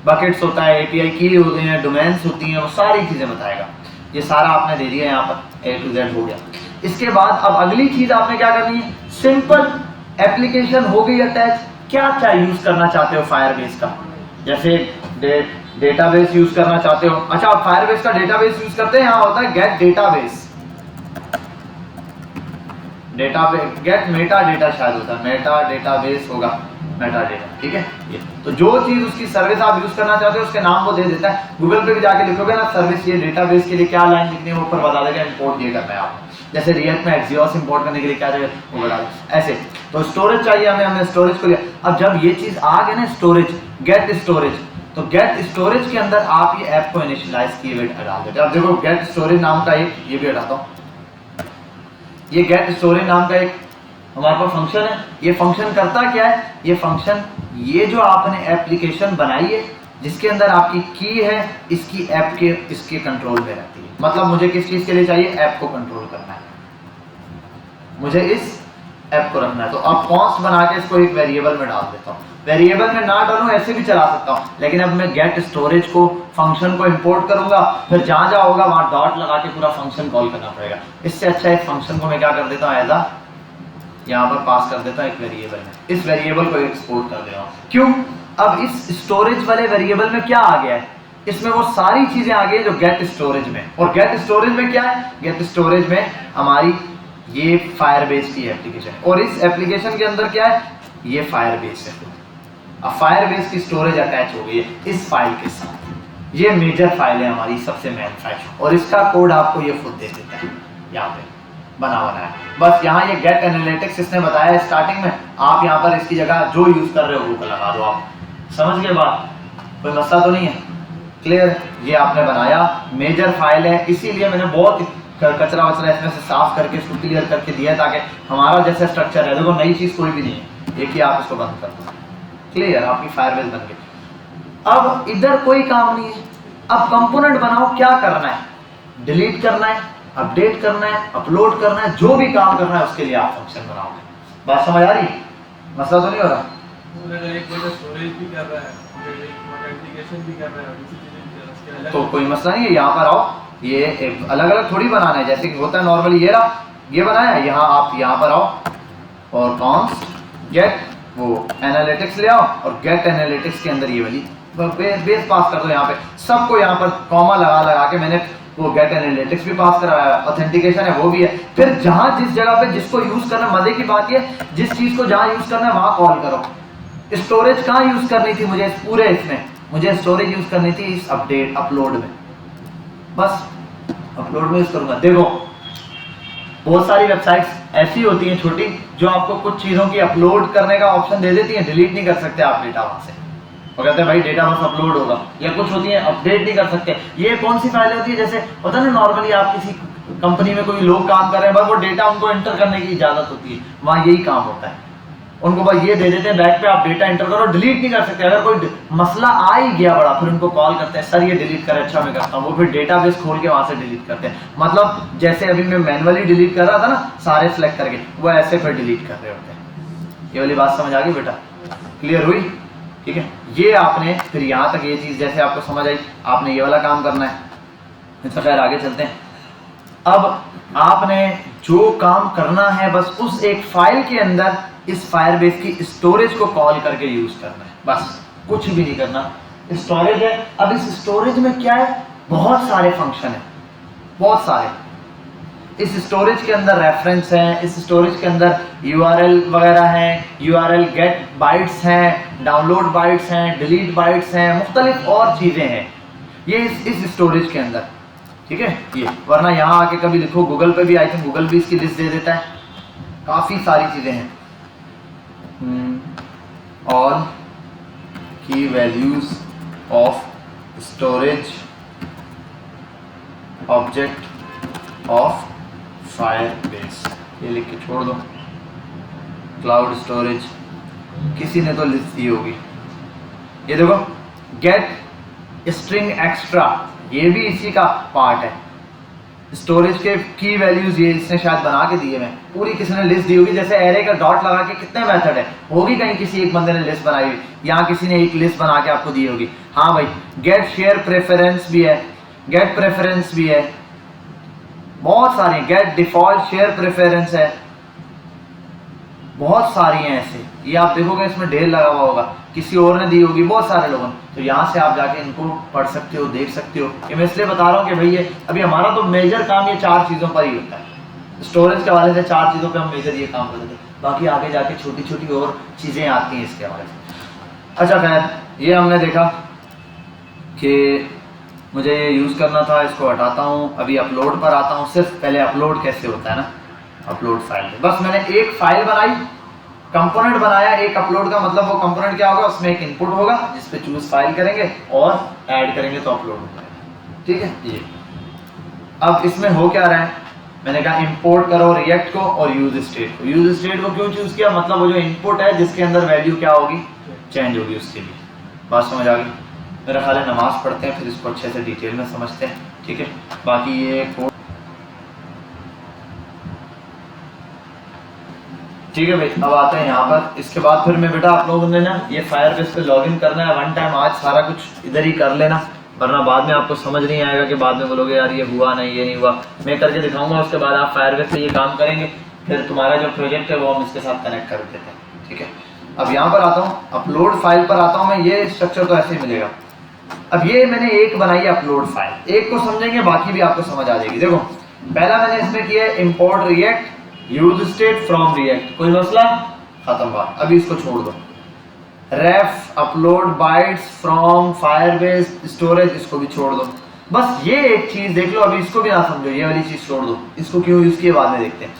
बकेट्स होता है, एपीआई की होते हैं, डोमेन्स होती हैं, वो सारी चीजें बताएगा। ये सारा आपने दे दिया यहाँ पर, A to Z हो गया। इसके बाद अब अगली चीज आपने क्या करनी है? सिंपल एप्लीकेशन हो गई अटैच। क्या यूज करना चाहते हो फायरबेस का? जैसे डेटाबेस यूज करना चाहते हो। अच्छा, आप फायरबेस का डेटाबेस यूज करते हैं, यहाँ होता है get database, get meta data शायद होता है, मेटा डेटाबेस होगा, मेटा डेटा, ठीक है। ये तो जो चीज उसकी सर्विस आप यूज करना चाहते हो उसके नाम वो दे देता है। गूगल पे भी जाके लिखोगे ना सर्विस ये डेटाबेस के लिए क्या लाइन लिखनी है, वो ऊपर बता देगा इंपोर्ट ये करना है आपको। जैसे रिएक्ट में एक्सियोस इंपोर्ट करने के लिए क्या चाहिए वो बता देगा। ऐसे तो स्टोरेज चाहिए हमें, हमने स्टोरेज को लिया। अब जब ये चीज आ गई ना स्टोरेज, गेट स्टोरेज, तो गेट स्टोरेज के अंदर आप ये ऐप को इनिशियलाइज किए हुए डाल देते। अब देखो गेट स्टोरेज नाम का एक, ये भी हटाता हूँ, ये गेट स्टोरेज नाम का एक हमारे पास फंक्शन है। ये फंक्शन करता क्या है? ये फंक्शन, ये जो आपने एप्लीकेशन बनाई है जिसके अंदर आपकी की है, इसकी ऐप के इसके कंट्रोल में रहती है। मतलब मुझे किस चीज के लिए चाहिए? ऐप को कंट्रोल करना है, मुझे इस ऐप को रखना है। तो अब कॉन्स्ट बना के इसको एक वेरिएबल में डाल देता हूँ। वेरिएबल में ना डालूं ऐसे भी चला सकता हूँ, लेकिन अब मैं गेट स्टोरेज को फंक्शन को इंपोर्ट करूंगा, फिर जहां जहां होगा वहां डॉट लगा के पूरा फंक्शन कॉल करना पड़ेगा। इससे अच्छा इस फंक्शन को मैं क्या कर देता हूँ, एज आ यहाँ पर पास कर देता हूँ एक वेरिएबल में। इस वेरिएबल को एक्सपोर्ट कर दे रहा हूँ। क्यों? अब इस स्टोरेज वाले वेरिएबल में क्या आ गया है? इसमें वो सारी चीजें आ गई जो गेट स्टोरेज में। और गेट स्टोरेज में क्या है? गेट स्टोरेज में हमारी ये फायरबेस की एप्लीकेशन है, और इस एप्लीकेशन के अंदर क्या है? ये फायरबेस है। अब फायरबेस की स्टोरेज अटैच हो गई है इस फाइल के साथ। ये मेजर फाइल है हमारी, सबसे मेन फाइल, और इसका कोड आपको ये खुद दे देता है यहाँ पे बना है। बस यहाँ ये गेट एनालिटिक्स इसने बताया स्टार्टिंग में, आप यहाँ पर इसकी जगह जो यूज कर रहे हो वो लगा दो। आप समझ गए बात? कोई मसला तो नहीं है? क्लियर? ये आपने बनाया, मेजर फाइल है, इसीलिए मैंने बहुत कचरा वचरा इसमें से साफ करके इसको क्लियर करके दिया ताकि हमारा जैसा स्ट्रक्चर है, देखो नई चीज कोई भी नहीं है, एक ही आप इसको बंद कर दो। क्लियर? आपकी फायरबेस बन गई। अब इधर कोई काम नहीं है। अब कंपोनेंट बनाओ, क्या करना है? डिलीट करना है, अपडेट करना है, अपलोड करना है, जो भी काम करना है उसके लिए आप फंक्शन बनाओगे। बात समझ आ रही? मसला तो नहीं हो रहा? एक स्टोरेज भी कर रहा है, ऑथेंटिकेशन भी कर रहा है, इसी चीजें तो कोई मसला नहीं है, यहाँ पर आओ, ये अलग अलग थोड़ी बनाना है जैसे कि होता है नॉर्मली, ये रहा ये बनाया, यहाँ आप यहाँ पर आओ और कॉन्स्ट गेट वो एनालिटिक्स ले आओ और गेट एनालिटिक्स के अंदर ये वाली बेस पास कर दो। यहाँ पे सबको यहाँ पर कॉमा लगा लगा के मैंने वो गेट एनालिटिक्स भी पास कराया, ऑथेंटिकेशन है वो भी है। फिर जहाँ जिस जगह पे जिसको यूज करना, मजे की बात ये जिस चीज को जहाँ यूज करना है वहाँ कॉल करो। स्टोरेज कहाँ यूज करनी थी मुझे, इस पूरे इसमें मुझे स्टोरेज यूज करनी थी इस अपलोड में, बस अपलोड में यूज करूंगा। देखो बहुत सारी वेबसाइट्स ऐसी होती हैं छोटी जो आपको कुछ चीज़ों की अपलोड करने का ऑप्शन दे देती हैं, डिलीट नहीं कर सकते आप डेटा वहाँ से, वो कहते हैं भाई डेटा बस अपलोड होगा। या कुछ होती है अपडेट नहीं कर सकते। ये कौन सी फाइल होती है, जैसे होता है ना नॉर्मली आप किसी कंपनी में कोई लोग काम कर रहे हैं बस वो डेटा उनको एंटर करने की इजाज़त होती है, वहाँ यही काम होता है, उनको बस ये दे देते हैं बैक पे आप डेटा एंटर करो, डिलीट नहीं कर सकते। अगर कोई मसला आ ही गया बड़ा फिर उनको कॉल करते हैं, सर ये डिलीट करें, अच्छा मैं करता हूँ, वो फिर डेटाबेस खोल के वहाँ से डिलीट करते हैं। मतलब जैसे अभी मैं मैनुअली डिलीट कर रहा था ना सारे सेलेक्ट करके, वो ऐसे फिर डिलीट कर रहे होते हैं। ये वाली बात समझ आ गई बेटा, क्लियर हुई? ठीक है, ये आपने फिर यहाँ तक ये चीज़ जैसे आपको समझ आई, आपने ये वाला काम करना है। अच्छा खैर आगे चलते हैं। अब आपने जो काम करना है बस उस एक फाइल के अंदर इस फायरबेस की स्टोरेज को कॉल करके यूज करना है, बस कुछ भी नहीं करना। स्टोरेज है, अब इस स्टोरेज में क्या है, बहुत सारे फंक्शन है, बहुत सारे। इस स्टोरेज के अंदर रेफरेंस है, इस स्टोरेज के अंदर यूआरएल वगैरह हैं, यूआरएल गेट बाइट्स हैं, डाउनलोड बाइट्स हैं, डिलीट बाइट्स हैं, मुख्तलिफ और चीज़ें हैं ये इस स्टोरेज के अंदर। ठीक है, ये वरना यहाँ आके कभी लिखो गूगल पे भी, आई थिंक गूगल भी इसकी लिस्ट दे देता है, काफ़ी सारी चीज़ें हैं। ऑल की values of storage object of Firebase, ये लिख के छोड़ दो। क्लाउड स्टोरेज किसी ने तो लिस्ट दी होगी, ये देखो गेट स्ट्रिंग एक्स्ट्रा, ये भी इसी का पार्ट है। स्टोरेज के की वैल्यूज ये इसने शायद बना के दिए, मैं पूरी किसी ने लिस्ट दी होगी। जैसे एरे का डॉट लगा के कितने मेथड है, होगी कहीं किसी एक बंदे ने लिस्ट बनाई हुई, यहाँ किसी ने एक लिस्ट बना के आपको दी होगी। हाँ भाई, गेट शेयर प्रेफरेंस भी है, गेट प्रेफरेंस भी है, बहुत सारी, गेट डिफॉल्ट शेयर प्रेफरेंस है, बहुत सारी हैं ऐसे। ये आप देखोगे इसमें ढेर लगा हुआ होगा, किसी और ने दी होगी, बहुत सारे लोगों ने। तो यहाँ से आप जाके इनको पढ़ सकते हो, देख सकते हो। ये मैं इसलिए बता रहा हूँ कि भाई ये अभी हमारा तो मेजर काम ये 4 चीज़ों पर ही होता है। स्टोरेज के हवाले से 4 चीज़ों पे हम मेजर ये काम करते हैं, बाकी आगे जाके छोटी छोटी और चीज़ें आती हैं इसके हवाले से। अच्छा खैर, ये हमने देखा कि मुझे ये यूज़ करना था, इसको हटाता हूँ। अभी अपलोड पर आता हूँ। सिर्फ पहले अपलोड कैसे होता है ना, अपलोड फाइल, बस मैंने एक फाइल बनाई, कंपोनेंट बनाया एक अपलोड का, मतलब वो कंपोनेंट क्या होगा, उसमें एक इनपुट होगा जिस पे चूज फाइल करेंगे और ऐड करेंगे तो अपलोड हो जाएगा। ठीक है, ये अब इसमें हो क्या रहा है, मैंने कहा इंपोर्ट करो रिएक्ट को और यूज स्टेट को। यूज स्टेट को क्यों चूज किया, मतलब वो जो इनपुट है जिसके अंदर वैल्यू क्या होगी, चेंज होगी, उसके लिए। बात समझ आ गई? मेरा ख्याल है नमाज पढ़ते हैं फिर इसको अच्छे से डिटेल में समझते हैं। ठीक है, बाकी ये कोड ठीक है भाई। अब आते हैं यहाँ पर, इसके बाद फिर मैं बेटा आप लोगों ने ना ये फायरबेस पे लॉगिन करना है वन टाइम, आज सारा कुछ इधर ही कर लेना, वरना बाद में आपको समझ नहीं आएगा कि बाद में बोलोगे यार ये हुआ नहीं, ये नहीं हुआ। मैं करके दिखाऊंगा, उसके बाद आप फायरबेस पे ये काम करेंगे, फिर तुम्हारा जो प्रोजेक्ट है वो हम इसके साथ कनेक्ट कर देते हैं। ठीक है, अब यहाँ पर आता हूँ, अपलोड फाइल पर आता हूँ मैं। ये स्ट्रक्चर तो ऐसे ही मिलेगा। अब ये मैंने एक बनाई है अपलोड फाइल, एक को समझेंगे बाकी भी आपको समझ आ जाएगी। देखो पहला मैंने इसमें किया है import React use state from React, कोई मसला, खत्म बात। अभी इसको छोड़ दो। Ref upload bytes from Firebase storage, इसको भी छोड़ दो। बस ये एक चीज देख लो, अभी इसको भी ना समझो, ये वाली चीज छोड़ दो, इसको क्यों यूज किया बाद में देखते हैं।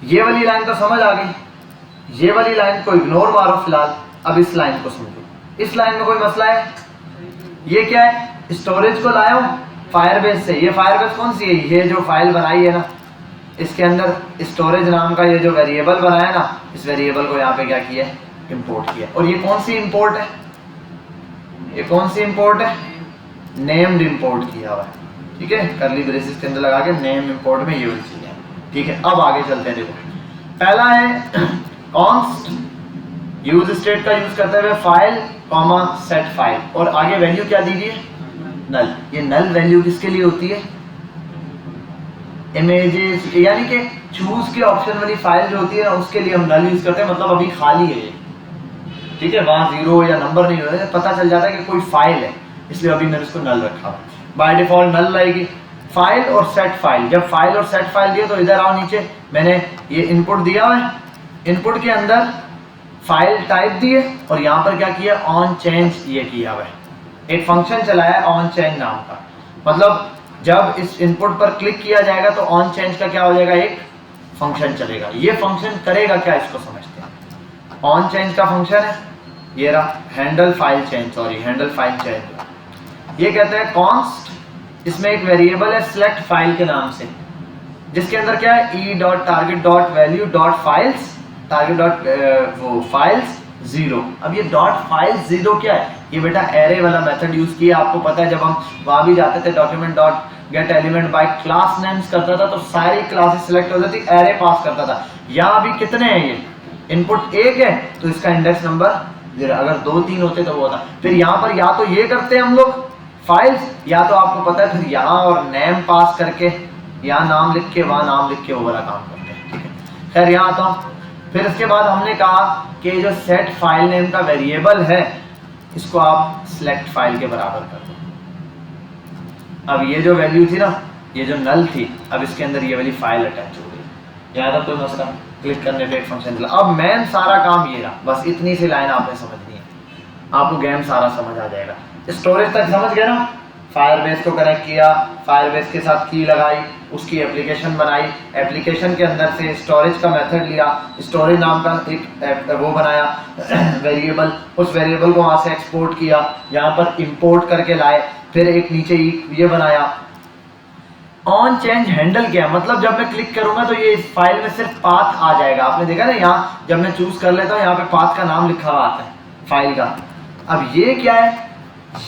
ये वाली लाइन तो समझ आ गई, ये वाली लाइन को इग्नोर मारो फिलहाल। अब इस लाइन को समझो, इस लाइन में कोई मसला है। ये क्या है, स्टोरेज को लाया हूँ फायरबेस से। ये फायरबेस कौन सी है, ये जो फाइल बनाई है ना, इसके अंदर स्टोरेज नाम का ये जो वेरिएबल बनाया ना, इस वेरिएबल को यहाँ पे क्या किया है, इंपोर्ट किया। और ये कौन सी इंपोर्ट है, ये कौन सी इंपोर्ट है, नेम्ड इंपोर्ट किया हुआ है। ठीक है, करली ब्रेसेस के अंदर लगा के नेम इंपोर्ट में ये वाली चीज है। ठीक है, अब आगे चलते हैं। देखो पहला है कॉन्स्ट यूज स्टेट का यूज करते हुए फाइल कॉमा सेट फाइल, और आगे वैल्यू क्या दी है, नल। ये नल वैल्यू किसके लिए होती है? इमेजेस, यानी कि चूज के ऑप्शन वाली फाइल जो होती है ना उसके लिए हम नल यूज करते हैं, मतलब अभी खाली है ये, ठीक है, वहां जीरो या नंबर नहीं होता है, पता चल जाता है कि कोई फाइल है, इसलिए अभी मैंने उसको नल रखा। बाय डिफॉल्ट नल रहेगी। फाइल और सेट फाइल, जब फाइल और सेट फाइल दिए तो इधर आओ नीचे, मैंने ये इनपुट दिया है, इनपुट के अंदर फाइल टाइप दिए और यहाँ पर क्या किया, ऑन चेंज ये किया हुआ है, एक फंक्शन चलाया ऑन चेंज नाम का। मतलब जब इस इनपुट पर क्लिक किया जाएगा तो ऑन चेंज का क्या हो जाएगा, एक फंक्शन चलेगा। ये फंक्शन करेगा क्या, इसको समझते हैं। ऑन चेंज का फंक्शन है, ये रहा handle file change, sorry handle file change. ये कहते हैं कॉन्स्ट, इसमें एक वेरिएबल है सिलेक्ट फाइल के नाम से, जिसके अंदर क्या है, E dot target dot value dot files, target dot वो फाइल्स जीरो। अब ये डॉट फाइल्स जीरो क्या है, ये बेटा एरे वाला मेथड यूज किया, आपको पता है जब हम वहां भी जाते थे document dot gate element by class names करता था तो सारी क्लासेस सिलेक्ट हो जाती, एरे पास करता था। यहाँ अभी कितने हैं, ये इनपुट एक है तो इसका इंडेक्स नंबर 0, अगर 2 3 होते तो वो होता। फिर यहाँ पर या तो ये करते हैं हम लोग फाइल्स, या तो आपको पता है फिर यहाँ और नेम पास करके यहाँ नाम लिख के वहां नाम लिख के वो वाला काम करते हैं, ठीक है। खैर यहाँ आता हूँ। फिर इसके बाद हमने कहा कि जो सेट फाइल नेम का वेरिएबल है इसको आप सिलेक्ट फाइल के बराबर कर दो। अब ये जो वैल्यू थी ना, ये जो नल थी, अब इसके अंदर ये वाली फाइल अटैच हो गई। यहाँ तक कोई मसला, क्लिक करने पे एक फंक्शन चला। अब मेन सारा काम ये रहा, बस इतनी सी लाइन आपने समझनी है, आपको गेम सारा समझ आ जाएगा। स्टोरेज तक समझ गए ना, फायरबेस को कनेक्ट किया, फायरबेस के साथ की लगाई, उसकी एप्लीकेशन बनाई, एप्लीकेशन के अंदर से स्टोरेज का मेथड लिया, स्टोरेज नाम का एक वो बनाया वेरिएबल, उस वेरिएबल को वहाँ से एक्सपोर्ट किया, यहाँ पर इंपोर्ट करके लाए, फिर एक नीचे ये बनाया। ऑन चेंज हैंडल क्या, मतलब जब मैं क्लिक करूंगा तो ये इस फाइल में सिर्फ पाथ आ जाएगा। आपने देखा ना, यहाँ जब मैं चूज कर लेता हूँ यहाँ पे पाथ का नाम लिखा हुआ आता है फाइल का। अब ये क्या है,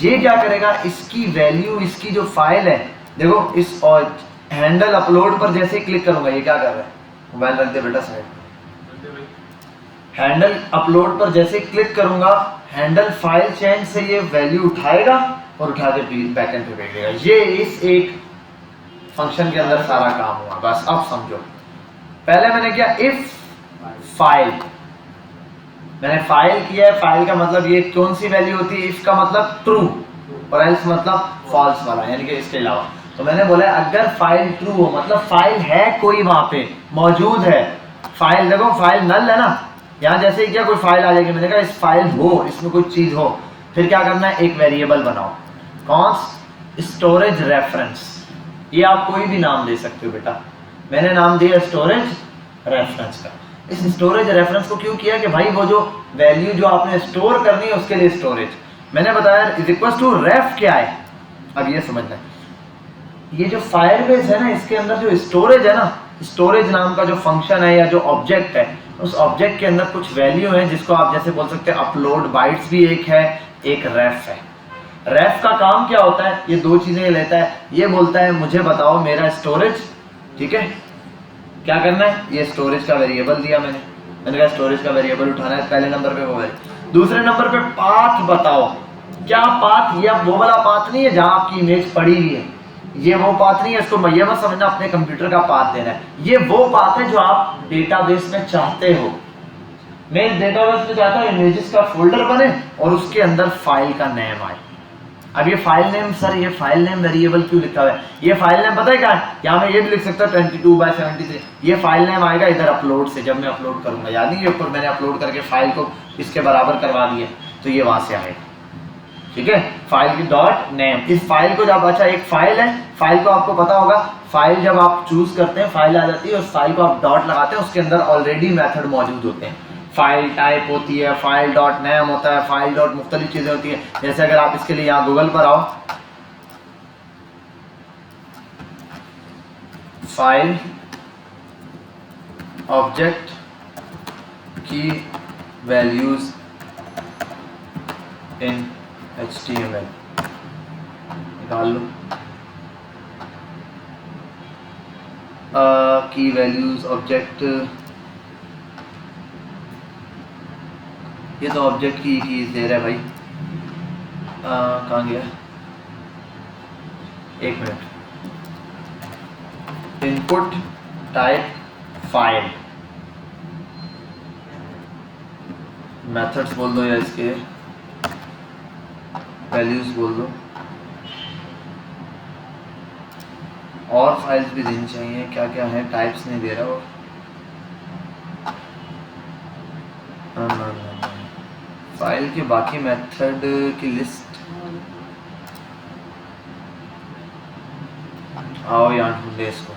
ये क्या करेगा, इसकी वैल्यू, इसकी जो फाइल है, देखो इस और हैंडल अपलोड पर जैसे ही क्लिक करूंगा, ये क्या कर रहा है, मोबाइल रख दे बेटा साइड। हैंडल अपलोड पर जैसे ही क्लिक करूंगा, हैंडल फाइल चेंज से ये वैल्यू उठाएगा और उठा के बैकएंड पे भेजेगा। ये इस एक फंक्शन के अंदर सारा काम हुआ। बस अब समझो, पहले मैंने किया इफ फाइल, मैंने फाइल किया है, फाइल का मतलब ये कौन सी वैल्यू होती है, इफ का मतलब ट्रू और एल्स मतलब फॉल्स वाला, यानी कि इसके अलावा। तो मैंने बोला अगर फाइल ट्रू हो, मतलब फाइल है कोई वहां पे मौजूद है, फाइल देखो फाइल नल है ना, यहाँ जैसे ही क्या कोई फाइल आ जाएगी, मैंने कहा इस फाइल हो, इसमें कोई चीज हो, फिर क्या करना है, एक वेरिएबल बनाओ, कॉन्स्ट स्टोरेज रेफरेंस। ये आप कोई भी नाम दे सकते हो बेटा, मैंने नाम दिया स्टोरेज रेफरेंस का। इस स्टोरेज रेफरेंस को क्यों किया कि भाई वो जो वैल्यू जो आपने स्टोर करनी है उसके लिए स्टोरेज, मैंने बताया इज इक्वल टू रेफ क्या है। अब ये समझना, ये जो फायरबेस है ना, इसके अंदर जो स्टोरेज है ना, स्टोरेज नाम का जो फंक्शन है या जो ऑब्जेक्ट है, उस ऑब्जेक्ट के अंदर कुछ वैल्यू है जिसको आप जैसे बोल सकते हैं अपलोड बाइट्स भी एक है, एक रेफ है। रेफ का काम क्या होता है, ये दो चीजें लेता है, ये बोलता है मुझे बताओ मेरा स्टोरेज, ठीक है, क्या करना है, ये स्टोरेज का वेरिएबल दिया मैंने कहा स्टोरेज का वेरिएबल उठाना है, पहले नंबर पे वो है। दूसरे नंबर पे पाथ बताओ, क्या पाथ, ये वो वाला पाथ नहीं है जहां आपकी इमेज पड़ी हुई है, ये वो पाथ नहीं है, इसको ये मत समझना अपने कंप्यूटर का पाथ देना है, ये वो पाथ है जो आप डेटाबेस में चाहते हो। मैं डेटाबेस में चाहता हूँ इमेजेस का फोल्डर बने और उसके अंदर फाइल का नेम आए। अब ये फाइल नेम, सर ये फाइल नेम वेरिएबल क्यों लिखा हुआ है, ये फाइल नेम पता है क्या है, यहाँ मैं ये भी लिख सकता हूँ 22/73, ये फाइल नेम आएगा इधर अपलोड से, जब मैं अपलोड करूंगा, याद नहीं, ये ऊपर मैंने अपलोड करके फाइल को इसके बराबर करवा दिया, तो ये वहां से आएगा, ठीक है, फाइल की डॉट नेम। इस फाइल को जब, अच्छा एक फाइल है, फाइल को आपको पता होगा, फाइल जब आप चूज करते हैं फाइल आ जाती है, उस फाइल को आप डॉट लगाते हैं, उसके अंदर ऑलरेडी मेथड मौजूद होते हैं, फाइल टाइप होती है, फाइल डॉट नेम होता है, फाइल डॉट मुख्तलिफ चीजें होती है। जैसे अगर आप इसके लिए यहाँ गूगल पर आओ, फाइल ऑब्जेक्ट की वैल्यूज इन HTML निकाल लो, की वैल्यूज ऑब्जेक्ट, ये तो ऑब्जेक्ट की दे रहा है भाई, कहाँ गया, एक minute, input type file, methods बोल दो या इसके वैल्यूज बोल दो, और फाइल्स भी देनी चाहिए, क्या क्या है, टाइप्स नहीं दे रहा वो, फाइल के बाकी मेथड की लिस्ट, आओ यहाँ ढूंढे इसको।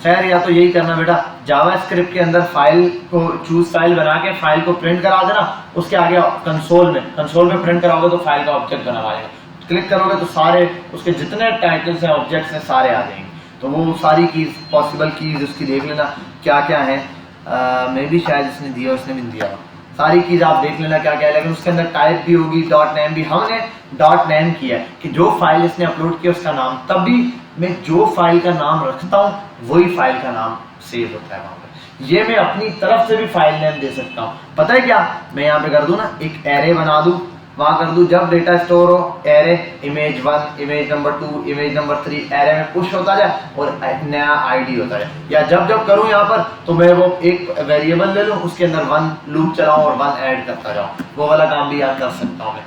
खैर या तो यही करना बेटा, जावास्क्रिप्ट के अंदर फाइल को चूज फाइल बना के फाइल को प्रिंट करा देना, उसके आगे कंसोल में प्रिंट कराओगे तो फाइल का ऑब्जेक्ट बना आएगा, क्लिक करोगे तो सारे उसके जितने टाइटल्स हैं ऑब्जेक्ट्स हैं सारे आ जाएंगे। तो वो सारी कीज, पॉसिबल कीज उसकी देख लेना क्या क्या है, मे भी शायद इसने दिया, उसने भी दिया, सारी कीज आप देख लेना क्या क्या है, लेकिन उसके अंदर टाइप भी होगी, डॉट नेम भी, हमने डॉट नेम किया है कि जो फाइल इसने अपलोड किया उसका नाम, तब भी मैं जो फाइल का नाम रखता हूँ वही फाइल का नाम सेव होता है वहाँ पे। ये मैं अपनी तरफ से भी फाइल नेम दे सकता हूँ। पता है क्या, मैं यहाँ पे कर दूँ ना, एक एरे बना दूँ, वहाँ कर दूँ जब डेटा स्टोर हो array image 1, image number 2, image number 3 array में पुश होता जाए और नया आईडी होता है। या जब जब करूँ यहाँ पर तो मैं वो एक वेरिएबल ले लूँ, उसके अंदर 1 लूप चलाऊँ और 1 ऐड करता जाऊँ, वो वाला काम भी याद कर सकता हूँ मैं।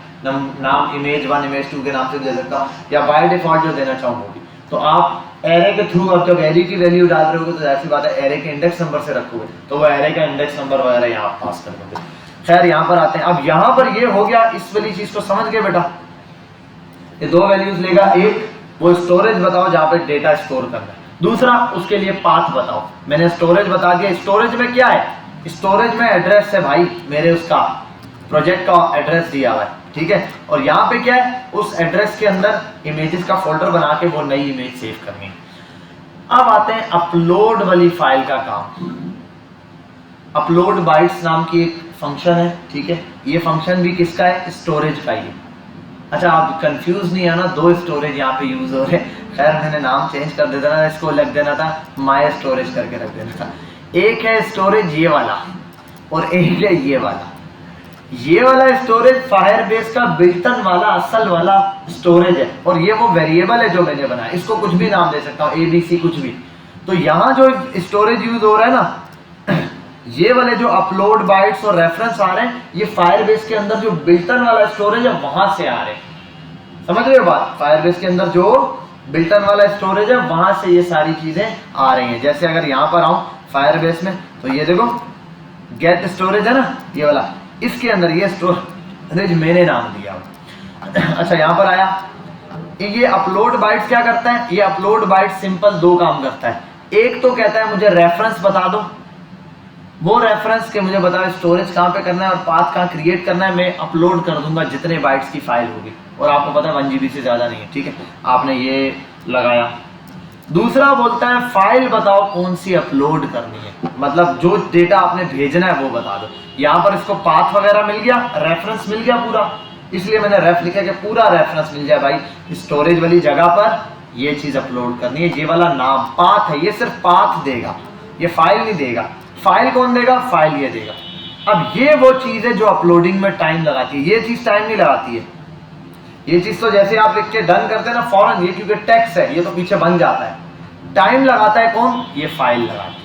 नाम इमेज 1 इमेज 2 के नाम से दे सकता हूँ, या बाय डिफॉल्ट जो देना चाहूँ वो भी। तो आप एरे के थ्रू अब जब एरे की वैल्यू डाल रहे होगे तो ऐसी बात है एरे के इंडेक्स नंबर से रखोगे तो वो एरे का इंडेक्स नंबर वगैरह यहाँ पास कर दोगे। खैर यहाँ पर आते हैं, अब यहाँ पर ये हो गया, इस वाली चीज को समझ गए बेटा, ये 2 वैल्यूज लेगा, एक वो स्टोरेज बताओ जहाँ पे डेटा स्टोर करना है, दूसरा उसके लिए पाथ बताओ। मैंने स्टोरेज बता दिया, स्टोरेज में क्या है, स्टोरेज में एड्रेस है भाई, मेरे उसका प्रोजेक्ट का एड्रेस दिया हुआ है, ठीक है, और यहाँ पे क्या है, उस एड्रेस के अंदर इमेजेस का फोल्डर बना के वो नई इमेज सेव करनी है। अब आते हैं अपलोड वाली फाइल का काम। अपलोड बाइट्स नाम की एक फंक्शन है, ठीक है, ये फंक्शन भी किसका है, स्टोरेज का ही। अच्छा आप कंफ्यूज नहीं है ना, 2 स्टोरेज यहाँ पे यूज हो रहे हैं, खैर मैंने नाम चेंज कर देता ना, इसको लग देना था माय स्टोरेज करके रख देना था। एक है स्टोरेज ये वाला और एक है ये वाला। ये वाला स्टोरेज फायरबेस का बिल्टन वाला असल वाला स्टोरेज है, और ये वो वेरिएबल है जो मैंने बनाया, इसको कुछ भी नाम दे सकता हूँ, ABC कुछ भी। तो यहाँ जो स्टोरेज यूज हो रहा है ना, ये वाले जो अपलोड बाइट्स और रेफरेंस आ रहे हैं, ये फायरबेस के अंदर जो बिल्टन वाला स्टोरेज है वहां से आ रहे हैं। समझ रहे हो बात, फायरबेस के अंदर जो बिल्टन वाला स्टोरेज है वहां से ये सारी चीजें आ रही हैं। जैसे अगर यहाँ पर आऊं फायरबेस में तो ये देखो गेट स्टोरेज है ना ये वाला, इसके अंदर ये स्टोरेज मैंने नाम दिया। अच्छा यहाँ पर आया, ये अपलोड बाइट्स क्या करता है, ये अपलोड बाइट्स सिंपल 2 काम करता है। एक तो कहता है मुझे रेफरेंस बता दो, वो रेफरेंस के मुझे बताओ स्टोरेज कहाँ पे करना है और पाथ कहाँ क्रिएट करना है, मैं अपलोड कर दूंगा जितने बाइट्स की फाइल होगी, और आपको पता है 1 GB से ज्यादा नहीं है, ठीक है, आपने ये लगाया। दूसरा बोलता है फाइल बताओ कौन सी अपलोड करनी है, मतलब जो डेटा आपने भेजना है वो बता दो। यहाँ पर इसको पाथ वगैरह मिल गया, रेफरेंस मिल गया पूरा, इसलिए मैंने रेफ लिखा कि पूरा रेफरेंस मिल जाए भाई, स्टोरेज वाली जगह पर ये चीज अपलोड करनी है, ये वाला नाम पाथ है, ये सिर्फ पाथ देगा, ये फाइल नहीं देगा। फाइल कौन देगा, फाइल ये देगा। अब ये वो चीज है जो अपलोडिंग में टाइम लगाती है, ये चीज टाइम नहीं लगाती है। ये चीज तो जैसे आप लिख के डन करते हैं ना फौरन, ये क्योंकि टेक्स्ट है ये तो पीछे बन जाता है। टाइम लगाता है कौन, ये फाइल लगाती है।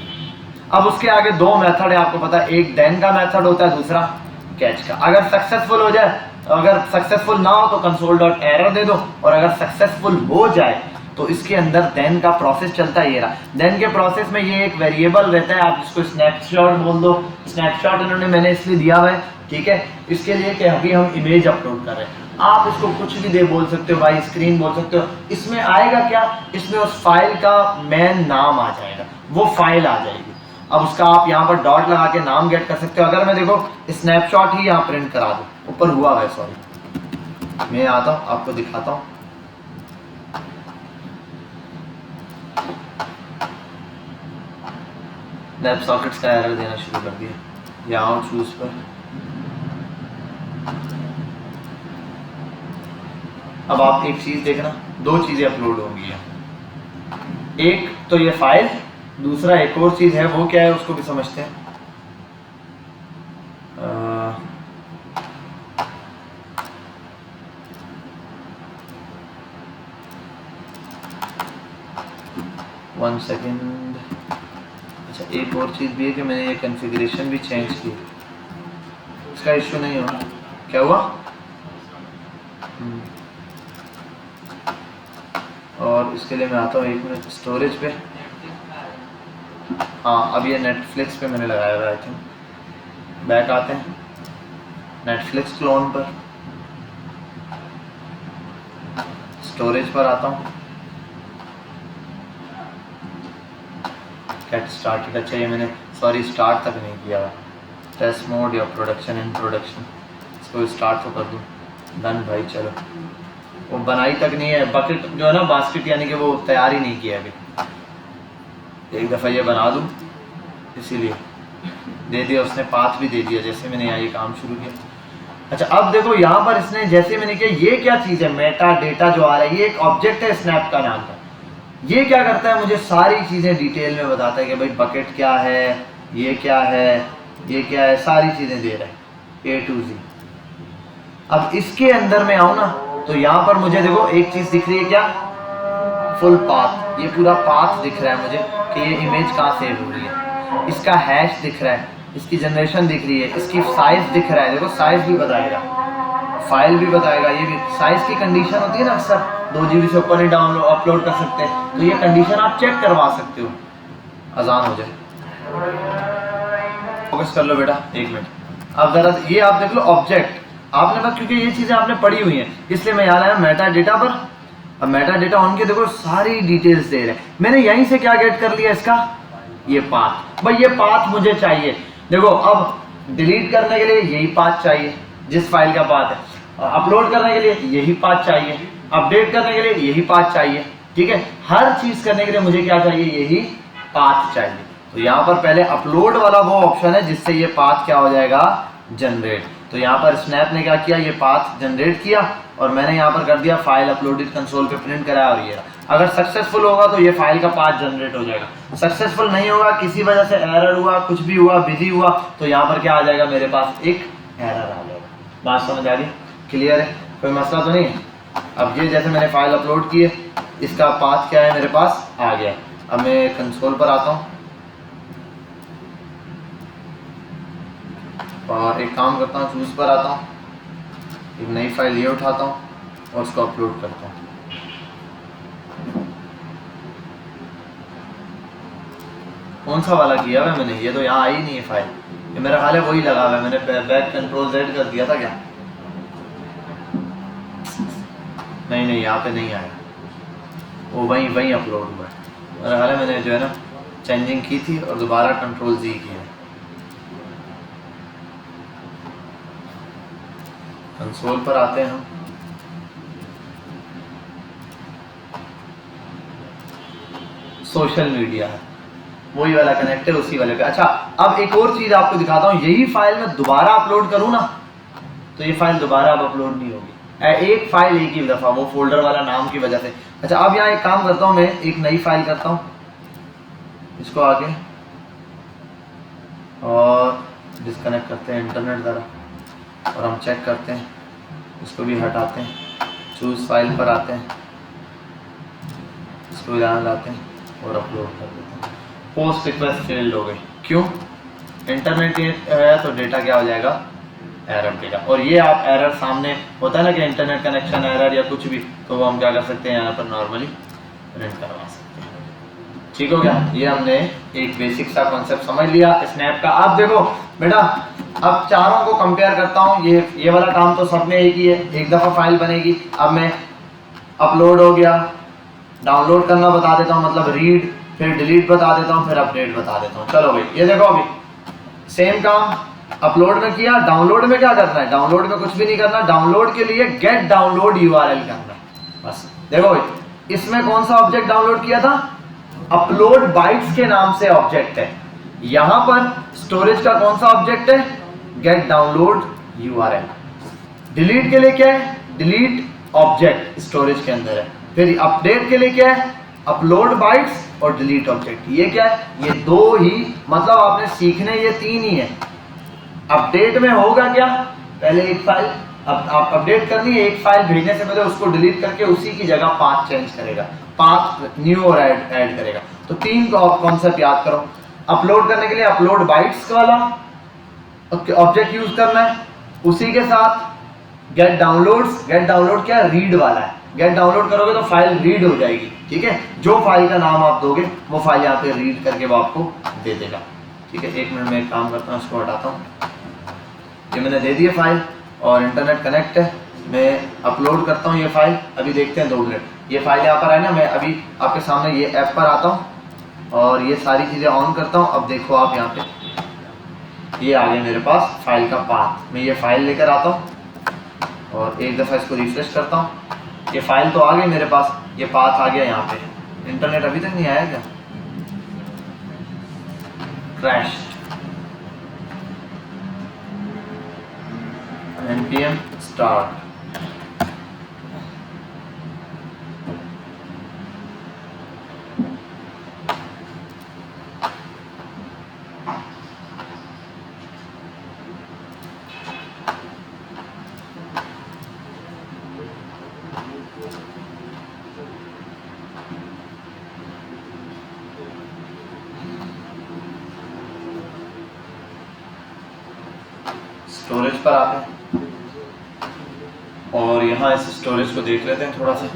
अब उसके आगे 2 मेथड है, आपको पता है, एक देन का मेथड होता है, दूसरा कैच का। अगर सक्सेसफुल हो जाए, अगर सक्सेसफुल ना हो तो console.error दे दो, और अगर सक्सेसफुल हो जाए तो इसके अंदर देन का प्रोसेस चलता है। ये रहा देन के प्रोसेस में, ये एक वेरिएबल रहता है, आप इसको स्नैपशॉट बोल दो। स्नैपशॉट इन्होंने मैंने इसलिए दिया हुआ है, ठीक है, इसके लिए कि अभी हम इमेज अपलोड कर रहे हैं। आप इसको कुछ भी दे बोल सकते हो भाई, स्क्रीन बोल सकते हो। इसमें आएगा क्या, इसमें उस फाइल का मेन नाम आ जाएगा, वो फाइल आ जाएगी। अब उसका आप यहाँ पर डॉट लगा के नाम गेट कर सकते हो। अगर मैं देखो स्नैपशॉट ही यहाँ प्रिंट करा दूँ, ऊपर हुआ है, सॉरी मैं आता हूँ आपको दिखाता हूँ। वेब सॉकेट्स का एरर देना शुरू कर दिया, यहाँ चूज पर। अब आप एक चीज देखना, 2 चीजें अपलोड होंगी यहाँ, एक तो ये फाइल, दूसरा एक और चीज है, वो क्या है उसको भी समझते हैं। 1 सेकेंड। अच्छा एक और चीज़ भी है कि मैंने ये कॉन्फ़िगरेशन भी चेंज की, इसका इशू नहीं हुआ। क्या हुआ? और इसके लिए मैं आता हूँ 1 मिनट स्टोरेज पे। हाँ अब ये नेटफ्लिक्स पे मैंने लगाया हुआ है। आई थिंक बैक आते हैं नेटफ्लिक्स क्लोन पर, स्टोरेज पर आता हूँ, गेट स्टार्टेड। अच्छा ये मैंने सॉरी स्टार्ट तक नहीं किया हुआ, टेस्ट मोड या प्रोडक्शन इन प्रोडक्शन, इसको स्टार्ट तो कर दूँ। डन भाई चलो, वो बनाई तक नहीं है बकेट जो है ना, बास्केट यानी कि वो तैयार ही नहीं किया अभी। एक दफ़ा ये बना दूँ, इसीलिए दे दिया उसने, पाथ भी दे दिया जैसे मैंने यहाँ ये काम शुरू किया। अच्छा अब देखो यहाँ पर इसने जैसे मैंने किया, ये क्या चीज़ है, मेटा डेटा जो आ रहा है, ये एक ऑब्जेक्ट है स्नैप का नाम का। ये क्या करता है, मुझे सारी चीज़ें डिटेल में बताता है कि भाई बकेट क्या है, ये क्या है, ये क्या है, सारी चीज़ें दे रहा है A to Z। अब इसके अंदर मैं आऊँ ना तो यहाँ पर मुझे देखो एक चीज़ दिख रही है, क्या, फुल पाथ। ये पूरा पाथ दिख रहा है मुझे कि ये इमेज कहाँ सेव हो रही है, इसका हैश दिख रहा है, इसकी जनरेशन दिख रही है, इसकी साइज़ दिख रहा है, देखो साइज़ भी बताएगा, फाइल भी बताएगा। ये भी साइज़ की कंडीशन होती है ना, अक्सर 2 GB से ऊपर नहीं डाउनलोड अपलोड कर सकते, तो ये कंडीशन आप चेक करवा सकते हो। अजान हो जाए, फोकस कर लो बेटा 1 मिनट। अब ज़रा ये आप देख लो ऑब्जेक्ट, आपने बस क्योंकि ये चीज़ें आपने पढ़ी हुई हैं इसलिए मैं यहाँ लाया मेटा डेटा पर। अब मेटा डेटा ऑन के देखो सारी डिटेल्स दे रहे हैं। मैंने यहीं से क्या गेट कर लिया, इसका ये पाथ। भाई ये पाथ मुझे चाहिए, देखो अब डिलीट करने के लिए यही पाथ चाहिए जिस फाइल का पाथ है, अपलोड करने के लिए यही पाथ चाहिए, अपडेट करने के लिए यही पाथ चाहिए, ठीक है। हर चीज़ करने के लिए मुझे क्या चाहिए, यही पाथ चाहिए। तो यहाँ पर पहले अपलोड वाला वो ऑप्शन है जिससे ये पाथ क्या हो जाएगा, जनरेट। तो यहाँ पर स्नैप ने क्या किया, ये पाथ जनरेट किया और मैंने यहाँ पर कर दिया फाइल अपलोडेड कंसोल पे प्रिंट कराया। और ये अगर सक्सेसफुल होगा तो ये फाइल का पाथ जनरेट हो जाएगा, सक्सेसफुल नहीं होगा, किसी वजह से एरर हुआ, कुछ भी हुआ, बिजी हुआ, तो यहाँ पर क्या आ जाएगा, मेरे पास एक एरर आ जाएगा। बात समझ आ रही, क्लियर है, कोई मसला तो नहीं है। अब ये जैसे मैंने फाइल अपलोड की है, इसका पाथ क्या है मेरे पास आ गया। अब मैं कंसोल पर आता हूँ और एक काम करता हूँ, चूज पर आता हूँ, एक नई फाइल ये उठाता हूँ और उसको अपलोड करता हूँ। कौन सा वाला किया हुआ है मैंने, ये तो यहाँ आई नहीं है फाइल, ये मेरा ख्याल है वही लगा हुआ है, मैंने बैक कंट्रोल Z कर दिया था क्या, नहीं यहाँ पे नहीं आया, वो वहीं अपलोड हुआ है। मेरा ख्याल है मैंने जो है ना चेंजिंग की थी और दोबारा कंट्रोल Z किया। कंसोल पर आते हैं हम, सोशल मीडिया है, वही वाला कनेक्ट है उसी वाले पे। अच्छा अब एक और चीज आपको दिखाता हूँ, यही फाइल मैं दोबारा अपलोड करूँ ना तो ये फाइल दोबारा अब अपलोड नहीं होगी, एक फाइल एक ही दफा, वो फोल्डर वाला नाम की वजह से। अच्छा अब यहाँ एक काम करता हूँ, मैं एक नई फाइल करता हूँ, इसको आगे और डिस्कनेक्ट करते हैं इंटरनेट ज़रा और हम चेक करते हैं, इसको भी हटाते हैं, चूज फाइल पर आते हैं, इसको यहाँ लाते हैं और अपलोड कर देते हैं। पोस्ट रिक्वेस्ट फेल्ड हो गई, क्यों, इंटरनेट है तो डेटा क्या हो जाएगा, एरर देगा। और ये आप एरर सामने होता है ना कि इंटरनेट कनेक्शन एरर या कुछ भी, तो वो हम क्या कर सकते हैं यहाँ पर नॉर्मली प्रिंट करवा सकते हैं। ठीक हो गया, ये हमने एक बेसिक सा कॉन्सेप्ट समझ लिया स्नैप का। अब देखो बेटा, अब चारों को कंपेयर करता हूँ, ये वाला काम तो सब में एक ही है, एक दफ़ा फाइल बनेगी। अब मैं अपलोड हो गया, डाउनलोड करना बता देता हूँ, मतलब रीड, फिर डिलीट बता देता हूँ, फिर अपडेट बता देता हूँ। चलो भाई ये देखो, अभी सेम काम अपलोड में किया, डाउनलोड में क्या करना है, डाउनलोड में कुछ भी नहीं करना, डाउनलोड के लिए गेट डाउनलोड URL करना है बस। देखो भाई इसमें कौन सा ऑब्जेक्ट डाउनलोड किया था, अपलोड बाइट्स के नाम से ऑब्जेक्ट है। यहां पर स्टोरेज का कौन सा ऑब्जेक्ट है, गेट डाउनलोड URL। डिलीट के लिए क्या है, डिलीट ऑब्जेक्ट स्टोरेज के अंदर है। फिर अपडेट के लिए क्या है, अपलोड बाइट्स और डिलीट ऑब्जेक्ट। ये क्या है, ये दो ही, मतलब आपने सीखने ये तीन ही है। अपडेट में होगा क्या, पहले एक फाइल आप अपडेट करनी है, एक फाइल भेजने से पहले उसको डिलीट करके उसी की जगह पाथ चेंज करेगा, पाथ न्यू और ऐड करेगा। तो 3 कॉन्सेप्ट याद करो। अपलोड करने के लिए अपलोड बाइट्स वाला ऑब्जेक्ट यूज करना है, उसी के साथ गेट डाउनलोड्स, गेट डाउनलोड क्या रीड वाला है, गेट डाउनलोड करोगे तो फाइल रीड हो जाएगी, ठीक है। जो फाइल का नाम आप दोगे वो फाइल यहाँ पे रीड करके वो आपको दे देगा, ठीक है। 1 मिनट में एक काम करता हूँ, इसको हटाता हूँ। ये मैंने दे दिया फाइल और इंटरनेट कनेक्ट है, मैं अपलोड करता हूँ ये फाइल। अभी देखते हैं 2 मिनट। ये फाइल यहाँ पर है ना, मैं अभी आपके सामने ये ऐप पर आता हूँ और ये सारी चीज़ें ऑन करता हूँ। अब देखो आप यहाँ पे ये आ गया मेरे पास फाइल का पाथ। मैं ये फाइल लेकर आता हूँ और एक दफ़ा इसको रिफ्रेश करता हूँ। ये फाइल तो आ गई मेरे पास, ये पाथ आ गया यहाँ पे। इंटरनेट अभी तक नहीं आया क्या? Crash npm start। स्टोरेज पर आते हैं और यहाँ इस स्टोरेज को देख लेते हैं थोड़ा सा।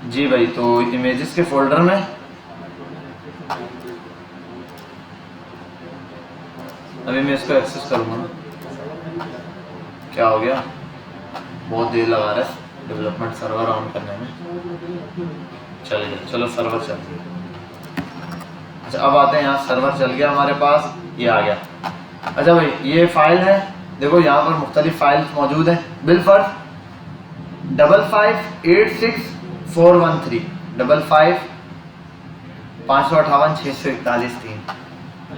जी भाई, तो इमेजेस के फोल्डर में अभी मैं इसको एक्सेस करूँगा ना। क्या हो गया? बहुत देर लगा रहा है डेवलपमेंट सर्वर ऑन करने में। चल गया, चलो सर्वर चल गया। अच्छा, अब आते हैं यहाँ, सर्वर चल गया हमारे पास, ये आ गया। अच्छा भाई, ये फाइल है, देखो यहाँ पर मुख्तलिफ फाइल्स मौजूद है। बिलफर्स्ट 5586413 558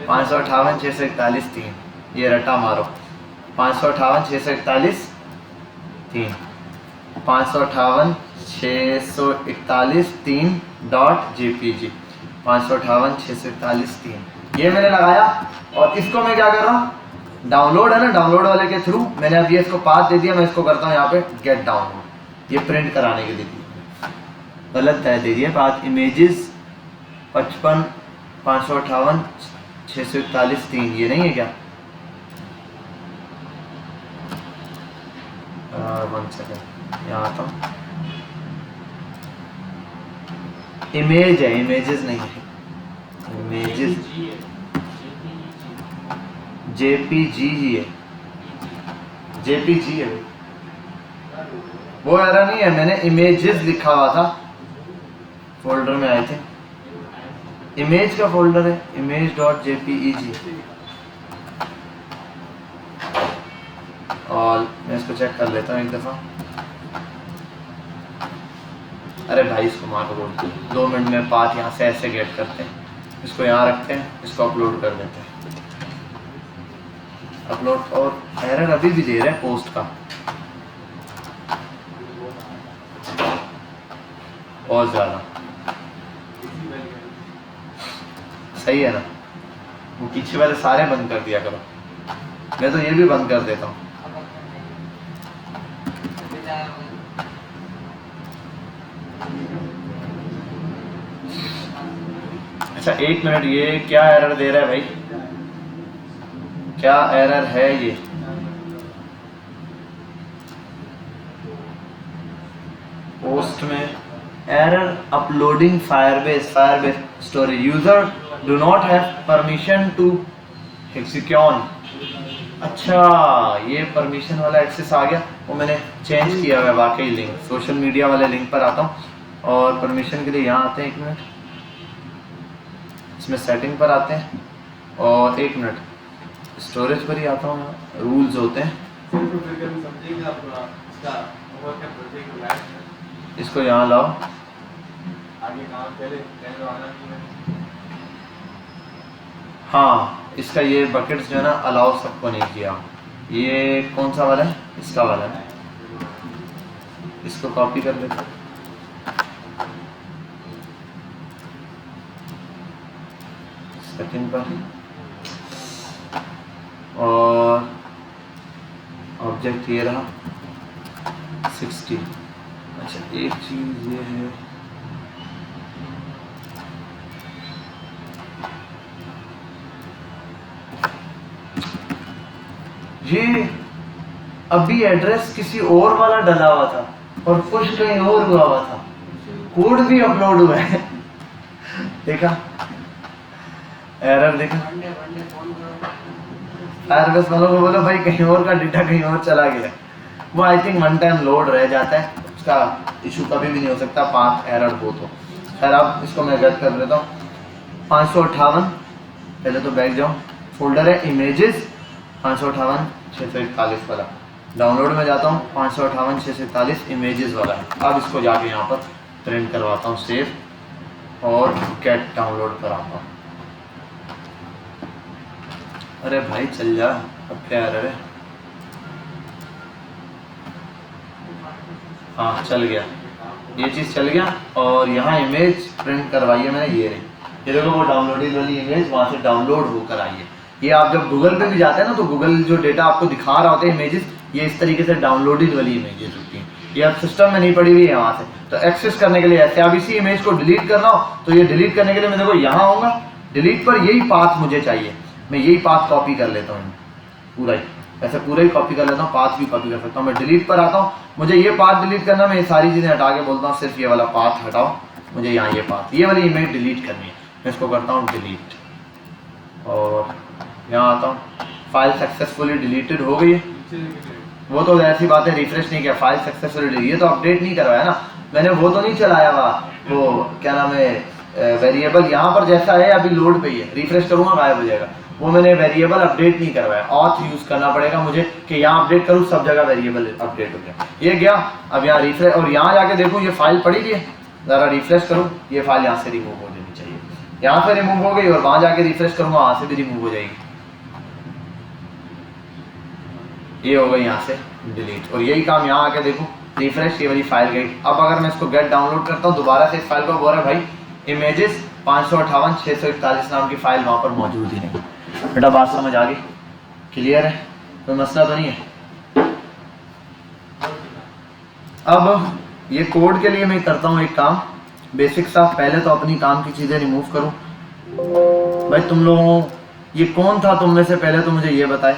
558 ये रटा मारो। 558 558 ये मैंने लगाया और इसको मैं क्या कर रहा हूँ, डाउनलोड है ना, डाउनलोड वाले के थ्रू मैंने अभी इसको पाथ दे दिया। मैं इसको करता हूँ यहाँ पे गेट डाउनलोड, ये प्रिंट कराने के लिए दी, गलत है दे दिया पाथ। इमेजेस 55 558 641 3, ये नहीं है क्या? 1 सेकेंड, यहाँ आता हूँ। इमेज है, इमेजेस नहीं है, इमेजेस जेपीजी ही है, जेपीजी है वो एरर नहीं है। मैंने इमेजेस लिखा हुआ था, फोल्डर में आए थे, इमेज का फोल्डर है, image.jpeg। और मैं इसको चेक कर लेता हूँ एक दफ़ा। अरे भाई, इसको मार बोल 2 मिनट में पाथ यहाँ से ऐसे गेट करते हैं, इसको यहाँ रखते हैं, इसको अपलोड कर देते हैं। अपलोड, और एरर अभी भी दे रहा है पोस्ट का, बहुत ज़्यादा। सही है ना? वो पीछे वाले सारे बंद कर दिया करो, मैं तो ये भी बंद कर देता हूँ। अच्छा 1 मिनट, ये क्या एरर दे रहा है भाई? क्या एरर है ये? पोस्ट में error uploading Firebase storage, user do not have permission to execute. अच्छा, ये परमिशन वाला एक्सेस आ गया, वो मैंने चेंज किया हुआ है वाकई। लिंक, सोशल मीडिया वाले लिंक पर आता हूँ और परमिशन के लिए यहाँ आते हैं। 1 मिनट, इसमें सेटिंग पर आते हैं और 1 मिनट स्टोरेज पर ही आता हूँ। रूल्स होते हैं, इसको यहाँ लाओ। हाँ, इसका ये बकेट्स जो है ना, अलाउ सबको नहीं किया। ये कौन सा वाला है? इसका वाला है, इसको कॉपी कर लेते हैं। सेटिंग पर और ऑब्जेक्ट ये रहा 60। अच्छा एक चीज ये है, ये अभी एड्रेस किसी और वाला डला हुआ था और पुश कहीं और हुआ था, कोड भी अपलोड हुआ है। देखा एरर, देखा फायरबेस वालों को बोलो भाई कहीं और का डेटा कहीं और चला गया। वो I think one time load रह जाता है, उसका इशू कभी भी नहीं हो सकता पाथ एरर हो तो। खैर अब इसको मैं गेट कर लेता हूँ। 558 पहले तो बैक जाऊँ, फोल्डर है इमेजेस 558 641 वाला, डाउनलोड में जाता हूँ 558 641 इमेजेस वाला है। अब इसको जाके यहाँ पर प्रिंट करवाता हूँ सेव और गेट डाउनलोड कराता हूँ। अरे भाई चल जा, अब क्या एरर है? हाँ चल गया, ये चीज़ चल गया। और यहाँ इमेज प्रिंट करवाई है मैंने, ये रही, ये देखो वो डाउनलोडेड वाली इमेज वहाँ से डाउनलोड होकर आई है। ये आप जब गूगल पे भी जाते हैं ना तो गूगल जो डेटा आपको दिखा रहा होता है इमेजेस, ये इस तरीके से डाउनलोडेड वाली इमेजेस होती हैं। ये अब सिस्टम में नहीं पड़ी हुई है वहाँ से, तो एक्सेस करने के लिए ऐसे अब इसी इमेज को डिलीट करना हो तो ये डिलीट करने के लिए मैं देखो यहाँ आऊँगा, डिलीट पर यही पाथ मुझे चाहिए, मैं यही पाथ कॉपी कर लेता हूँ पूरा ही, ऐसे पूरा ही कॉपी कर लेता हूँ, पाथ भी कॉपी कर सकता हूँ। मैं डिलीट पर आता हूँ, मुझे ये पाथ डिलीट करना, मैं ये सारी चीज़ें हटा के बोलता हूँ सिर्फ ये वाला पाथ हटाओ, मुझे यहाँ ये पाथ, ये वाली इमेज डिलीट करनी है। मैं इसको करता हूँ डिलीट और यहाँ आता हूँ, फाइल सक्सेसफुली डिलीटेड हो गई है। वो तो ऐसी बात है, रिफ्रेश नहीं किया, फाइल सक्सेसफुली डिलीट, ये तो अपडेट नहीं करवाया ना मैंने, वो तो नहीं चलाया हुआ, वो क्या नाम है वेरिएबल यहाँ पर जैसा है अभी लोड पे ही है, रिफ्रेश करूँगा गायब हो जाएगा। वो मैंने वेरिएबल अपडेट नहीं करवाया, ऑथ यूज़ करना पड़ेगा मुझे कि यहाँ अपडेट करूँ सब जगह वेरिएबल अपडेट हो गया। ये गया, अब यहाँ रिफ्रेश और यहाँ जाके देखूँ ये फाइल पड़ी हुई है, ज़रा रिफ्रेश करूँ, ये फाइल यहाँ से रिमूव हो जानी चाहिए, यहाँ से रिमूव हो गई और वहाँ जाके रिफ्रेश करूँगा वहाँ से भी रिमूव हो जाएगी, ये हो गई यहाँ से डिलीट। और यही काम यहाँ आके देखो रिफ्रेश, ये वाली फाइल गई। अब अगर मैं इसको गेट डाउनलोड करता हूँ दोबारा से इस फाइल को, बोल रहा है भाई इमेजेस 558 641 नाम की फाइल वहाँ पर मौजूद ही नहीं। बेटा बात समझ आ गई, क्लियर है, कोई मसला तो नहीं है। अब ये कोड के लिए मैं करता हूँ एक काम बेसिक सा, पहले तो अपनी काम की चीज़ें रिमूव करूँ। भाई तुम लोगों, ये कौन था तुम में से, पहले तो मुझे ये बताए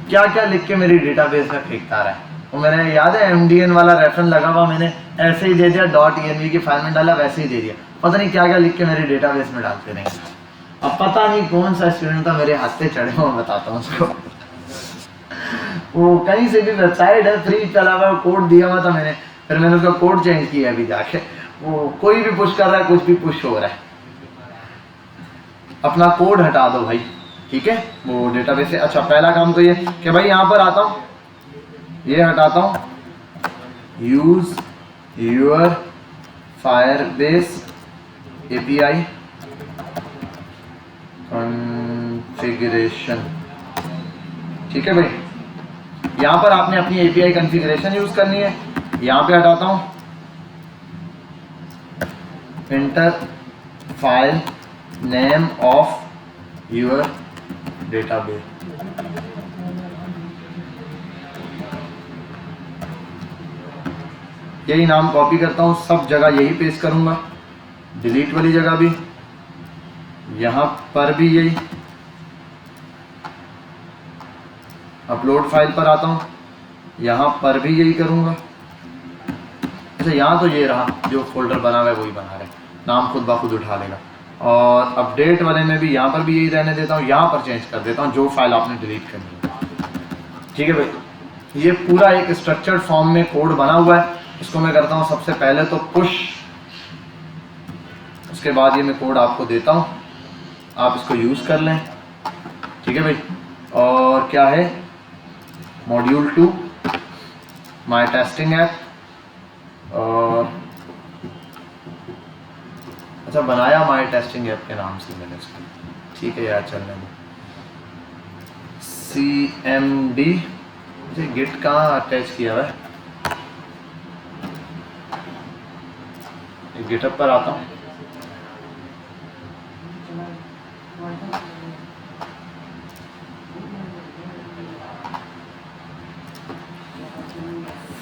क्या क्या लिख के मेरी डेटाबेस में फेंकता रहा है। वो मैंने याद है MDN वाला रेफरेंस लगा हुआ, मैंने ऐसे ही दे दिया, .env की फाइल में डाला वैसे ही दे दिया, पता नहीं क्या क्या लिख के मेरी डेटाबेस में डालते रहेंगे। अब पता नहीं कौन सा स्टूडेंट था मेरे हाथ से चढ़े हुआ, बताता हूँ उसको। वो कहीं से भी वेबसाइट है फ्री चला हुआ, कोड दिया हुआ था मैंने, फिर मैंने उसका कोड चेंज किया अभी जाके, वो कोई भी पुश कर रहा है, कुछ भी पुश हो रहा है, अपना कोड हटा दो भाई, ठीक है वो डेटाबेस से। अच्छा पहला काम तो ये कि भाई यहाँ पर आता हूँ, ये हटाता हूँ, use your Firebase API configuration, ठीक है भाई। यहाँ पर आपने अपनी API कॉन्फ़िगरेशन यूज करनी है, यहाँ पे हटाता हूँ, inter file name of your database, यही नाम कॉपी करता हूँ, सब जगह यही पेस्ट करूँगा, डिलीट वाली जगह भी, यहाँ पर भी यही, अपलोड फाइल पर आता हूँ, यहाँ पर भी यही करूँगा। अच्छा यहाँ तो ये रहा, जो फोल्डर बना हुआ है वही बना रहे, नाम खुद ब खुद उठा लेगा। और अपडेट वाले में भी यहाँ पर भी यही रहने देता हूँ, यहाँ पर चेंज कर देता हूँ जो फाइल आपने डिलीट करनी है, ठीक है भाई। ये पूरा एक स्ट्रक्चर्ड फॉर्म में कोड बना हुआ है, इसको मैं करता हूँ सबसे पहले तो पुश, उसके बाद ये मैं कोड आपको देता हूँ, आप इसको यूज़ कर लें, ठीक है भाई। और क्या है, मॉड्यूल 2 माई टेस्टिंग ऐप, और अच्छा बनाया माई टेस्टिंग ऐप के नाम से मैंने इसको, ठीक है यार चलने दो। CMD, मुझे गिट कहाँ अटैच किया हुआ है, गिटअप पर आता हूँ,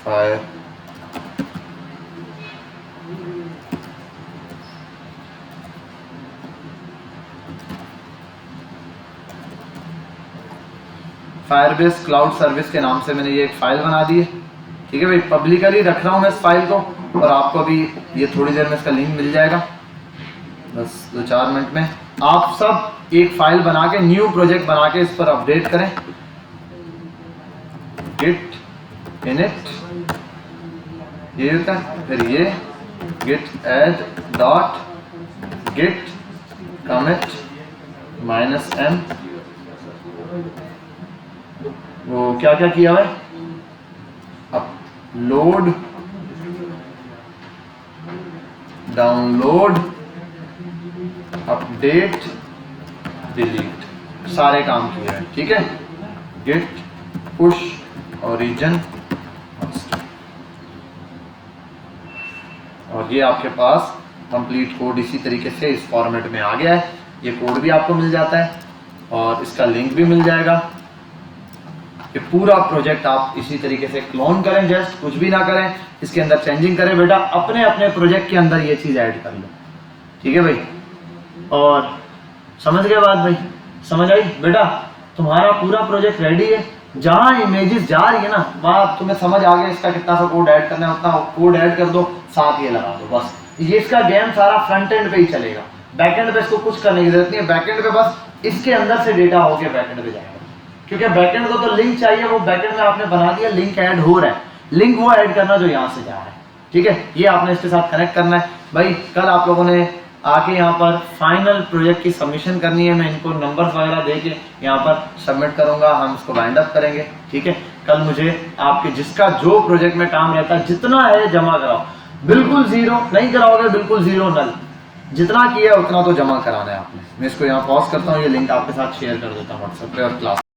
फायर फायरबेस क्लाउड सर्विस के नाम से मैंने ये एक फाइल बना दी है। ठीक है भाई, पब्लिकली रख रहा हूँ मैं इस फाइल को, और आपको अभी ये थोड़ी देर में इसका लिंक मिल जाएगा, बस 2-4 मिनट में। आप सब एक फाइल बना के, न्यू प्रोजेक्ट बना के इस पर अपडेट करें, git init ये होता है, फिर ये git add dot git commit -m, वो क्या क्या किया है, अपलोड, डाउनलोड, अपडेट, डिलीट, सारे काम किए हैं। ठीक है, गिट पुश ओरिजिन, और ये आपके पास कंप्लीट कोड इसी तरीके से इस फॉर्मेट में आ गया है। ये कोड भी आपको मिल जाता है और इसका लिंक भी मिल जाएगा। ये पूरा प्रोजेक्ट आप इसी तरीके से क्लोन करें, जस्ट कुछ भी ना करें, इसके अंदर चेंजिंग करें बेटा, अपने अपने प्रोजेक्ट के अंदर ये चीज़ ऐड कर लो। ठीक है भाई, और समझ गए बात भाई, समझ आई बेटा? तुम्हारा पूरा प्रोजेक्ट रेडी है, जहाँ इमेजेस जा रही है ना वहाँ तुम्हें समझ आ गया इसका कितना सा कोड ऐड करना है, उतना कोड ऐड कर दो, साथ ये लगा दो, बस। ये इसका गेम सारा फ्रंट एंड पे ही चलेगा, बैक एंड पे इसको कुछ करने की जरूरत नहीं है। बैक एंड पे बस इसके अंदर से डेटा होके बैक एंड पे जाएगा, क्योंकि बैक एंड को तो लिंक चाहिए, वो बैक एंड में आपने बना दिया, लिंक ऐड हो रहा है, लिंक वो ऐड करना जो यहाँ से जा रहा है। ठीक है, ये आपने इसके साथ कनेक्ट करना है भाई। कल आप लोगों ने आके यहाँ पर फाइनल प्रोजेक्ट की सबमिशन करनी है, मैं इनको नंबर्स वगैरह दे के यहाँ पर सबमिट करूँगा, हम इसको वाइंड अप करेंगे। ठीक है, कल मुझे आपके जिसका जो प्रोजेक्ट में काम रहता है जितना है जमा कराओ, बिल्कुल जीरो नहीं कराओगे, बिल्कुल जीरो नल, जितना किया उतना तो जमा कराना है आपने। मैं इसको यहाँ पॉज करता हूँ, ये लिंक आपके साथ शेयर कर देता हूँ व्हाट्सएप पे और क्लास